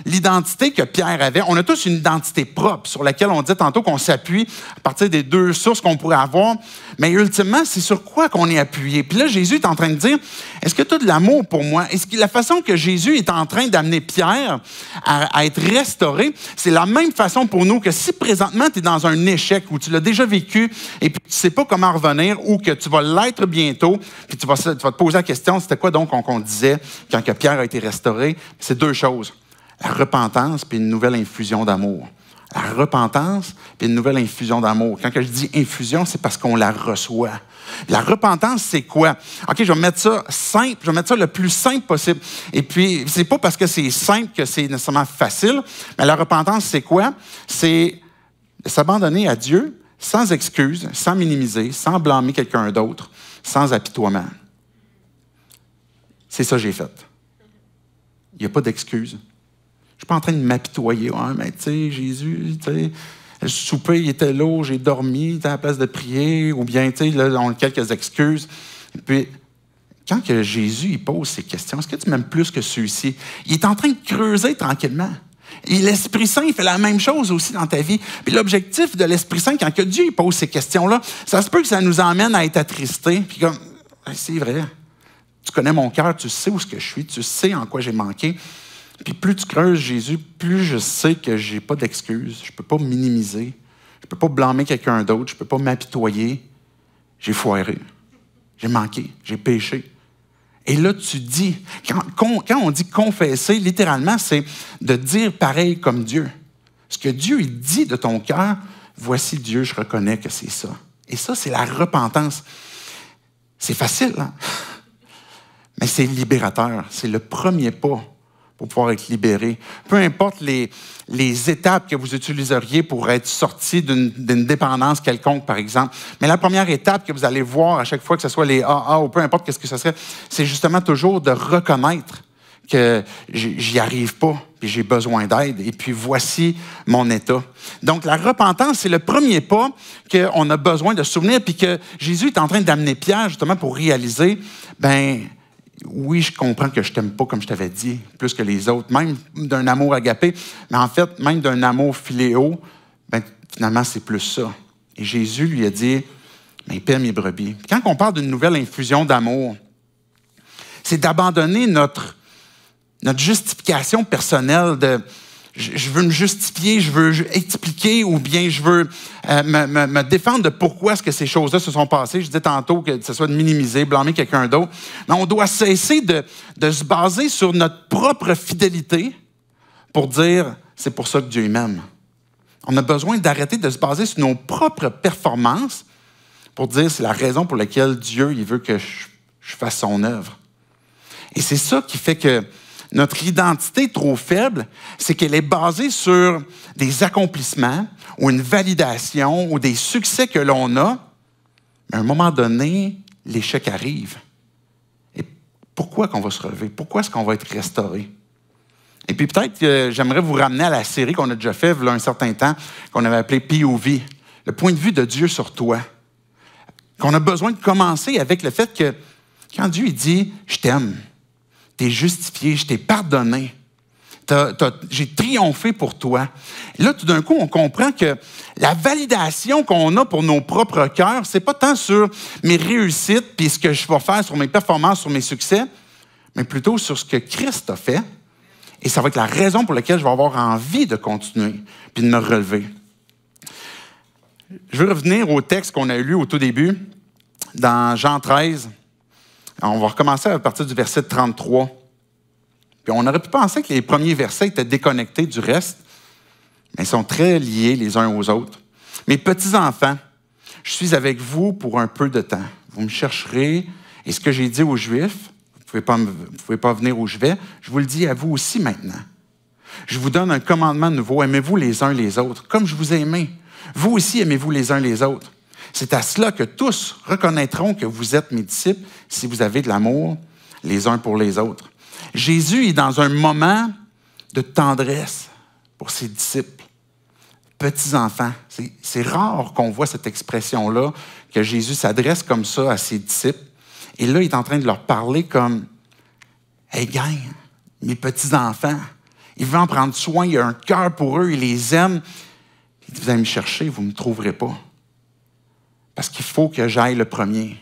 l'identité que Pierre avait. On a tous une identité propre sur laquelle on dit tantôt qu'on s'appuie à partir des deux sources qu'on pourrait avoir. Mais ultimement, c'est sur quoi qu'on est appuyé. Puis là, Jésus est en train de dire, est-ce que tu as de l'amour pour moi? Est-ce que la façon que Jésus est en train d'amener Pierre à être restauré, c'est la même façon pour nous que si présentement tu es dans un échec où tu l'as déjà vécu et puis tu ne sais pas comment revenir ou que tu vas l'être bientôt, puis tu vas te poser la question, c'était quoi donc qu'on disait quand que Pierre a été restauré? C'est deux choses. La repentance puis une nouvelle infusion d'amour. La repentance puis une nouvelle infusion d'amour. Quand je dis infusion, c'est parce qu'on la reçoit. La repentance, c'est quoi? OK, je vais mettre ça simple, je vais mettre ça le plus simple possible. Et puis, c'est pas parce que c'est simple que c'est nécessairement facile, mais la repentance, c'est quoi? C'est de s'abandonner à Dieu sans excuse, sans minimiser, sans blâmer quelqu'un d'autre, sans apitoiement. C'est ça que j'ai fait. Il n'y a pas d'excuse. Je ne suis pas en train de m'apitoyer. Ah, mais tu sais, Jésus, tu sais, le souper, il était lourd, j'ai dormi, à la place de prier, ou bien, tu sais, là, on a quelques excuses. Et puis, quand que Jésus il pose ces questions, est-ce que tu m'aimes plus que ceux-ci? Il est en train de creuser tranquillement. Et l'Esprit Saint, il fait la même chose aussi dans ta vie. Puis l'objectif de l'Esprit Saint, quand que Dieu il pose ces questions-là, ça se peut que ça nous emmène à être attristés. Puis comme, c'est vrai. Tu connais mon cœur, tu sais où est-ce que je suis, tu sais en quoi j'ai manqué. Puis plus tu creuses Jésus, plus je sais que je n'ai pas d'excuses. Je ne peux pas minimiser. Je ne peux pas blâmer quelqu'un d'autre. Je ne peux pas m'apitoyer. J'ai foiré. J'ai manqué. J'ai péché. Et là, tu dis, quand on dit confesser, littéralement, c'est de dire pareil comme Dieu. Ce que Dieu il dit de ton cœur, voici Dieu, je reconnais que c'est ça. Et ça, c'est la repentance. C'est facile, hein? Mais c'est libérateur. C'est le premier pas pour pouvoir être libéré. Peu importe les étapes que vous utiliseriez pour être sorti d'une dépendance quelconque, par exemple. Mais la première étape que vous allez voir à chaque fois, que ce soit les AA ou peu importe qu'est-ce que ce serait, c'est justement toujours de reconnaître que j'y arrive pas, puis j'ai besoin d'aide, et puis voici mon état. Donc, la repentance, c'est le premier pas qu'on a besoin de se souvenir, puis que Jésus est en train d'amener Pierre, justement, pour réaliser, oui, je comprends que je ne t'aime pas comme je t'avais dit, plus que les autres, même d'un amour agapé, mais en fait, même d'un amour philéo, finalement, c'est plus ça. Et Jésus lui a dit, paie mes brebis. Quand on parle d'une nouvelle infusion d'amour, c'est d'abandonner notre justification personnelle de je veux me justifier, je veux expliquer ou bien je veux me défendre de pourquoi est-ce que ces choses-là se sont passées. Je disais tantôt que ce soit de minimiser, blâmer quelqu'un d'autre. Mais on doit cesser de se baser sur notre propre fidélité pour dire c'est pour ça que Dieu m'aime. On a besoin d'arrêter de se baser sur nos propres performances pour dire c'est la raison pour laquelle Dieu il veut que je fasse son œuvre. Et c'est ça qui fait que notre identité trop faible, c'est qu'elle est basée sur des accomplissements ou une validation ou des succès que l'on a. Mais à un moment donné, l'échec arrive. Et pourquoi qu'on va se relever? Pourquoi est-ce qu'on va être restauré? Et puis peut-être que j'aimerais vous ramener à la série qu'on a déjà faite il y a un certain temps, qu'on avait appelée POV, le point de vue de Dieu sur toi. qu'on a besoin de commencer avec le fait que quand Dieu il dit « Je t'aime, t'es justifié, je t'ai pardonné, j'ai triomphé pour toi », là, tout d'un coup, on comprend que la validation qu'on a pour nos propres cœurs, c'est pas tant sur mes réussites puis ce que je vais faire, sur mes performances, sur mes succès, mais plutôt sur ce que Christ a fait. Et ça va être la raison pour laquelle je vais avoir envie de continuer puis de me relever. Je veux revenir au texte qu'on a lu au tout début, dans Jean 13. On va recommencer à partir du verset 33. Puis on aurait pu penser que les premiers versets étaient déconnectés du reste, mais ils sont très liés les uns aux autres. « Mes petits-enfants, je suis avec vous pour un peu de temps. Vous me chercherez, et ce que j'ai dit aux Juifs, vous ne pouvez pas venir où je vais, je vous le dis à vous aussi maintenant. Je vous donne un commandement nouveau, aimez-vous les uns les autres, comme je vous ai aimé. Vous aussi aimez-vous les uns les autres. C'est à cela que tous reconnaîtront que vous êtes mes disciples si vous avez de l'amour les uns pour les autres. » Jésus est dans un moment de tendresse pour ses disciples, petits-enfants. C'est rare qu'on voit cette expression-là, que Jésus s'adresse comme ça à ses disciples. Et là, il est en train de leur parler comme « Hey gang, mes petits-enfants, il veut en prendre soin, il a un cœur pour eux, il les aime. Il dit, vous allez me chercher, vous ne me trouverez pas. Parce qu'il faut que j'aille le premier. »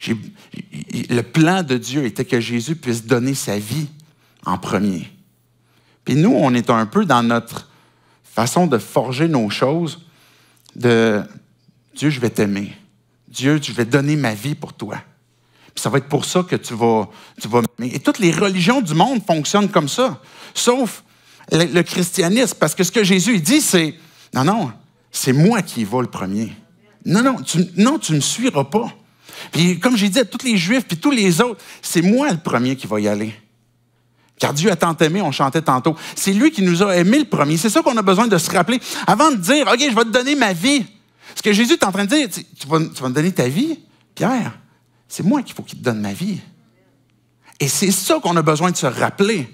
Le plan de Dieu était que Jésus puisse donner sa vie en premier. Puis nous, on est un peu dans notre façon de forger nos choses, de Dieu, je vais t'aimer. Dieu, je vais donner ma vie pour toi. Puis ça va être pour ça que tu vas m'aimer. Et toutes les religions du monde fonctionnent comme ça, sauf le christianisme. Parce que ce que Jésus dit, c'est, non, c'est moi qui y va le premier. Non, tu ne me suivras pas. Puis comme j'ai dit à tous les Juifs, puis tous les autres, c'est moi le premier qui va y aller. Car Dieu a tant aimé, on chantait tantôt. C'est lui qui nous a aimés le premier. C'est ça qu'on a besoin de se rappeler. Avant de dire, OK, je vais te donner ma vie. Ce que Jésus est en train de dire, tu vas me donner ta vie, Pierre, c'est moi qu'il faut qu'il te donne ma vie. Et c'est ça qu'on a besoin de se rappeler.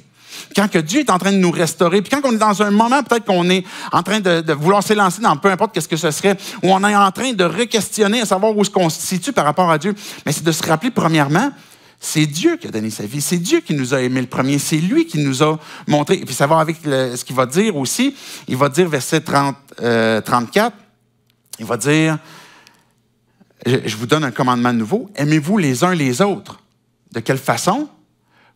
Quand que Dieu est en train de nous restaurer, puis quand on est dans un moment, peut-être qu'on est en train de vouloir s'élancer dans peu importe qu'est-ce que ce serait, où on est en train de re-questionner, à savoir où est-ce qu'on se situe par rapport à Dieu, mais c'est de se rappeler, premièrement, c'est Dieu qui a donné sa vie. C'est Dieu qui nous a aimés le premier. C'est lui qui nous a montré. Et puis ça va avec ce qu'il va dire aussi. Il va dire, verset 34, il va dire, je vous donne un commandement nouveau. Aimez-vous les uns les autres. De quelle façon?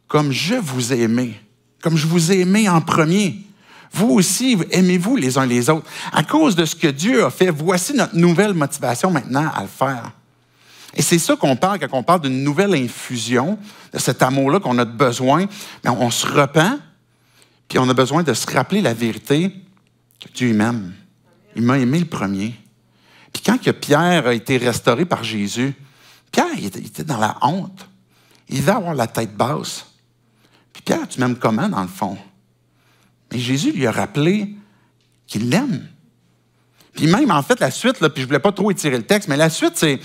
Comme je vous ai aimé. Comme je vous ai aimé en premier. Vous aussi, aimez-vous les uns les autres. À cause de ce que Dieu a fait, voici notre nouvelle motivation maintenant à le faire. Et c'est ça qu'on parle quand on parle d'une nouvelle infusion, de cet amour-là qu'on a besoin. Mais on se repent, puis on a besoin de se rappeler la vérité que Dieu m'aime. Il m'a aimé le premier. Puis quand que Pierre a été restauré par Jésus, Pierre, il était dans la honte. Il devait avoir la tête basse. Puis Pierre, tu m'aimes comment dans le fond? Mais Jésus lui a rappelé qu'il l'aime. Puis même, en fait, la suite, là, puis je ne voulais pas trop étirer le texte, mais la suite, c'est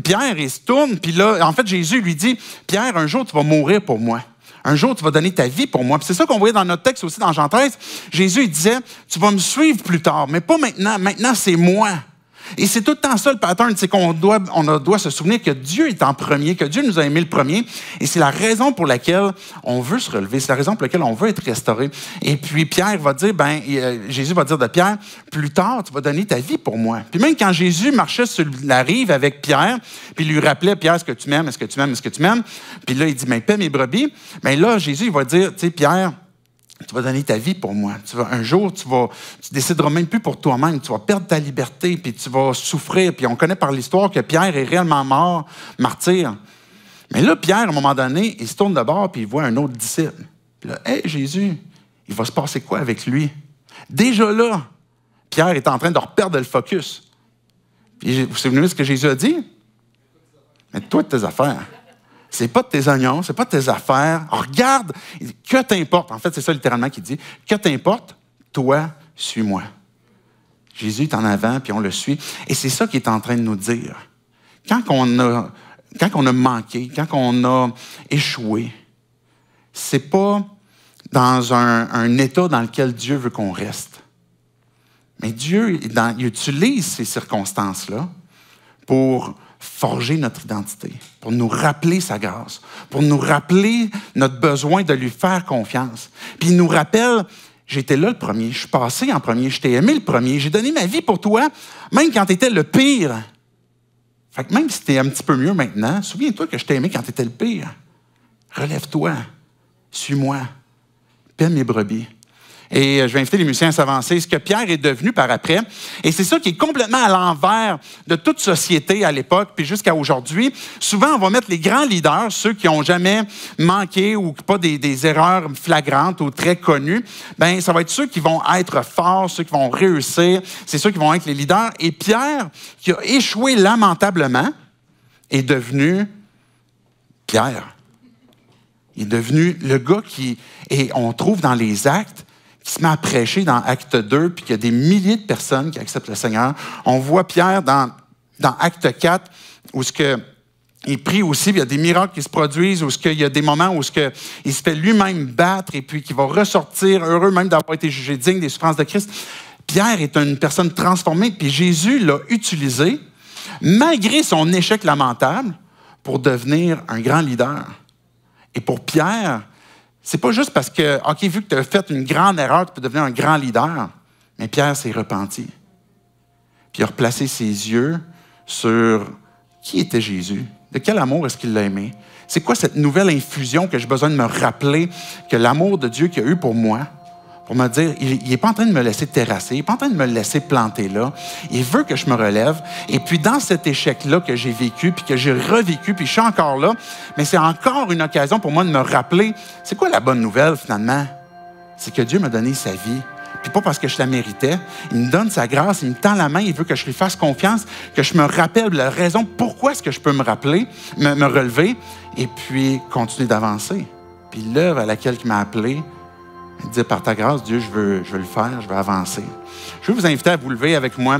Pierre, il se tourne, puis là, en fait, Jésus lui dit, « Pierre, un jour, tu vas mourir pour moi. Un jour, tu vas donner ta vie pour moi. » Puis c'est ça qu'on voyait dans notre texte aussi, dans Jean 13. Jésus, il disait, « Tu vas me suivre plus tard, mais pas maintenant. Maintenant, c'est moi. » Et c'est tout le temps ça, le pattern, c'est qu'on doit se souvenir que Dieu est en premier, que Dieu nous a aimés le premier. Et c'est la raison pour laquelle on veut se relever. C'est la raison pour laquelle on veut être restauré. Et puis Pierre va dire, Jésus va dire de Pierre, plus tard, tu vas donner ta vie pour moi. Puis même quand Jésus marchait sur la rive avec Pierre, puis il lui rappelait, Pierre, est-ce que tu m'aimes, est-ce que tu m'aimes, est-ce que tu m'aimes? Puis là, il dit, paie mes brebis. Mais là, Jésus, il va dire, tu sais, Pierre, tu vas donner ta vie pour moi. Un jour, tu décideras même plus pour toi-même. Tu vas perdre ta liberté, puis tu vas souffrir. Puis on connaît par l'histoire que Pierre est réellement mort, martyr. Mais là, Pierre, à un moment donné, il se tourne de bord, puis il voit un autre disciple. Puis là, hey, Jésus, il va se passer quoi avec lui? Déjà là, Pierre est en train de reperdre le focus. Puis vous vous souvenez de ce que Jésus a dit? Mets-toi de tes affaires. C'est pas de tes oignons, c'est pas de tes affaires. Alors, regarde, que t'importe. En fait, c'est ça littéralement qu'il dit. Que t'importe, toi, suis-moi. Jésus est en avant, puis on le suit. Et c'est ça qu'il est en train de nous dire. Quand on a manqué, quand on a échoué, c'est pas dans un état dans lequel Dieu veut qu'on reste. Mais Dieu, il utilise ces circonstances-là pour forger notre identité, pour nous rappeler sa grâce, pour nous rappeler notre besoin de lui faire confiance. Puis il nous rappelle, j'étais là le premier, je suis passé en premier, je t'ai aimé le premier, j'ai donné ma vie pour toi, même quand tu étais le pire. Fait que même si tu es un petit peu mieux maintenant, souviens-toi que je t'ai aimé quand tu étais le pire. Relève-toi, suis-moi, paie mes brebis. Et je vais inviter les musiciens à s'avancer. Ce que Pierre est devenu par après, et c'est ça qui est complètement à l'envers de toute société à l'époque, puis jusqu'à aujourd'hui. Souvent, on va mettre les grands leaders, ceux qui n'ont jamais manqué ou pas des erreurs flagrantes ou très connues, bien, ça va être ceux qui vont être forts, ceux qui vont réussir, c'est ceux qui vont être les leaders. Et Pierre, qui a échoué lamentablement, est devenu Pierre. Il est devenu le gars qui, et on trouve dans les Actes, qui se met à prêcher dans Acte 2, puis qu'il y a des milliers de personnes qui acceptent le Seigneur. On voit Pierre dans Acte 4, où il prie aussi, puis il y a des miracles qui se produisent, où il y a des moments où il se fait lui-même battre, et puis qu'il va ressortir heureux même d'avoir été jugé digne des souffrances de Christ. Pierre est une personne transformée, puis Jésus l'a utilisé, malgré son échec lamentable, pour devenir un grand leader. Et pour Pierre, c'est pas juste parce que, OK, vu que tu as fait une grande erreur, tu peux devenir un grand leader. Mais Pierre s'est repenti. Puis il a replacé ses yeux sur qui était Jésus, de quel amour est-ce qu'il l'a aimé. C'est quoi cette nouvelle infusion que j'ai besoin de me rappeler que l'amour de Dieu qu'il a eu pour moi, pour me dire, il n'est pas en train de me laisser terrasser, il n'est pas en train de me laisser planter là. Il veut que je me relève. Et puis, dans cet échec-là que j'ai vécu, puis que j'ai revécu, puis je suis encore là, mais c'est encore une occasion pour moi de me rappeler, c'est quoi la bonne nouvelle, finalement? C'est que Dieu m'a donné sa vie. Puis pas parce que je la méritais. Il me donne sa grâce, il me tend la main, il veut que je lui fasse confiance, que je me rappelle la raison pourquoi est-ce que je peux me rappeler, me relever, et puis continuer d'avancer. Puis l'œuvre à laquelle il m'a appelé, il dit, par ta grâce, Dieu, je veux le faire, je veux avancer. Je veux vous inviter à vous lever avec moi.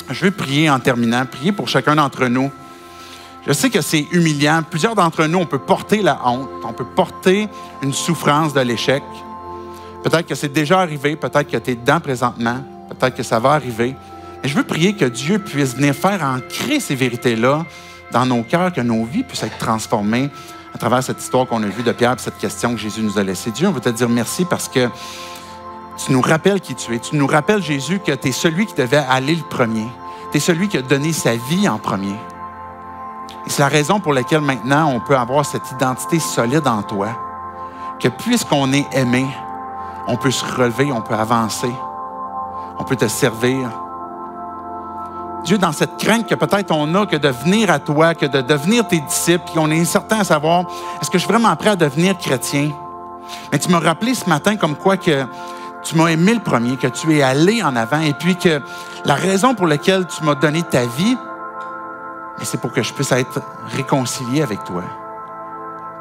Je veux prier en terminant, prier pour chacun d'entre nous. Je sais que c'est humiliant. Plusieurs d'entre nous, on peut porter la honte, on peut porter une souffrance de l'échec. Peut-être que c'est déjà arrivé, peut-être que tu es dedans présentement, peut-être que ça va arriver. Mais je veux prier que Dieu puisse venir faire ancrer ces vérités-là dans nos cœurs, que nos vies puissent être transformées à travers cette histoire qu'on a vue de Pierre et cette question que Jésus nous a laissée. Dieu, on veut te dire merci parce que tu nous rappelles qui tu es. Tu nous rappelles, Jésus, que tu es celui qui devait aller le premier. Tu es celui qui a donné sa vie en premier. Et c'est la raison pour laquelle maintenant on peut avoir cette identité solide en toi. Que puisqu'on est aimé, on peut se relever, on peut avancer, on peut te servir. Dieu, dans cette crainte que peut-être on a que de venir à toi, que de devenir tes disciples, puis on est incertain à savoir, est-ce que je suis vraiment prêt à devenir chrétien? Mais tu m'as rappelé ce matin comme quoi que tu m'as aimé le premier, que tu es allé en avant, et puis que la raison pour laquelle tu m'as donné ta vie, c'est pour que je puisse être réconcilié avec toi,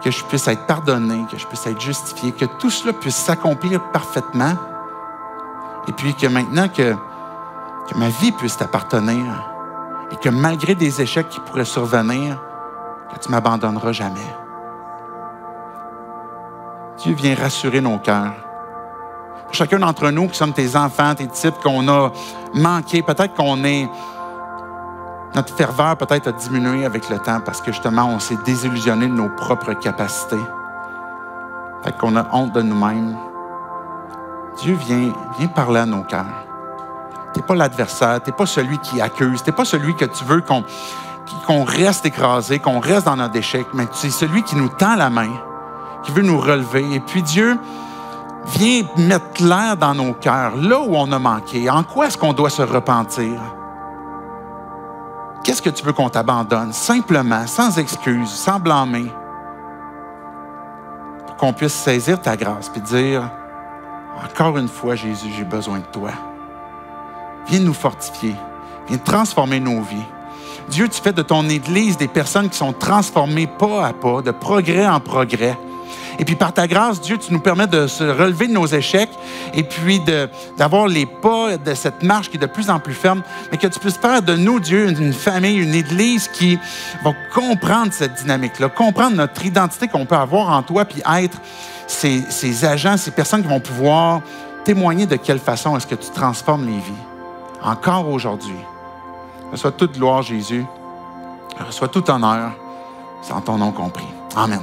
que je puisse être pardonné, que je puisse être justifié, que tout cela puisse s'accomplir parfaitement, et puis que maintenant que ma vie puisse t'appartenir et que malgré des échecs qui pourraient survenir, que tu ne m'abandonneras jamais. Dieu vient rassurer nos cœurs. Pour chacun d'entre nous qui sommes tes enfants, tes disciples, qu'on a manqué, peut-être notre ferveur peut-être a diminué avec le temps parce que justement, on s'est désillusionné de nos propres capacités. Fait qu'on a honte de nous-mêmes. Dieu vient parler à nos cœurs. Tu n'es pas l'adversaire, tu n'es pas celui qui accuse, tu n'es pas celui que tu veux qu'on reste écrasé, qu'on reste dans notre échec, mais tu es celui qui nous tend la main, qui veut nous relever. Et puis Dieu vient mettre clair dans nos cœurs, là où on a manqué. En quoi est-ce qu'on doit se repentir? Qu'est-ce que tu veux qu'on t'abandonne? Simplement, sans excuse, sans blâmer, pour qu'on puisse saisir ta grâce et dire, encore une fois, Jésus, j'ai besoin de toi. Viens nous fortifier. Viens transformer nos vies. Dieu, tu fais de ton Église des personnes qui sont transformées pas à pas, de progrès en progrès. Et puis par ta grâce, Dieu, tu nous permets de se relever de nos échecs et puis d'avoir les pas de cette marche qui est de plus en plus ferme, mais que tu puisses faire de nous, Dieu, une famille, une Église qui va comprendre cette dynamique-là, comprendre notre identité qu'on peut avoir en toi, puis être ces agents, ces personnes qui vont pouvoir témoigner de quelle façon est-ce que tu transformes les vies. Encore aujourd'hui. Reçois toute gloire, Jésus. reçois tout honneur, c'est en ton nom compris. Amen.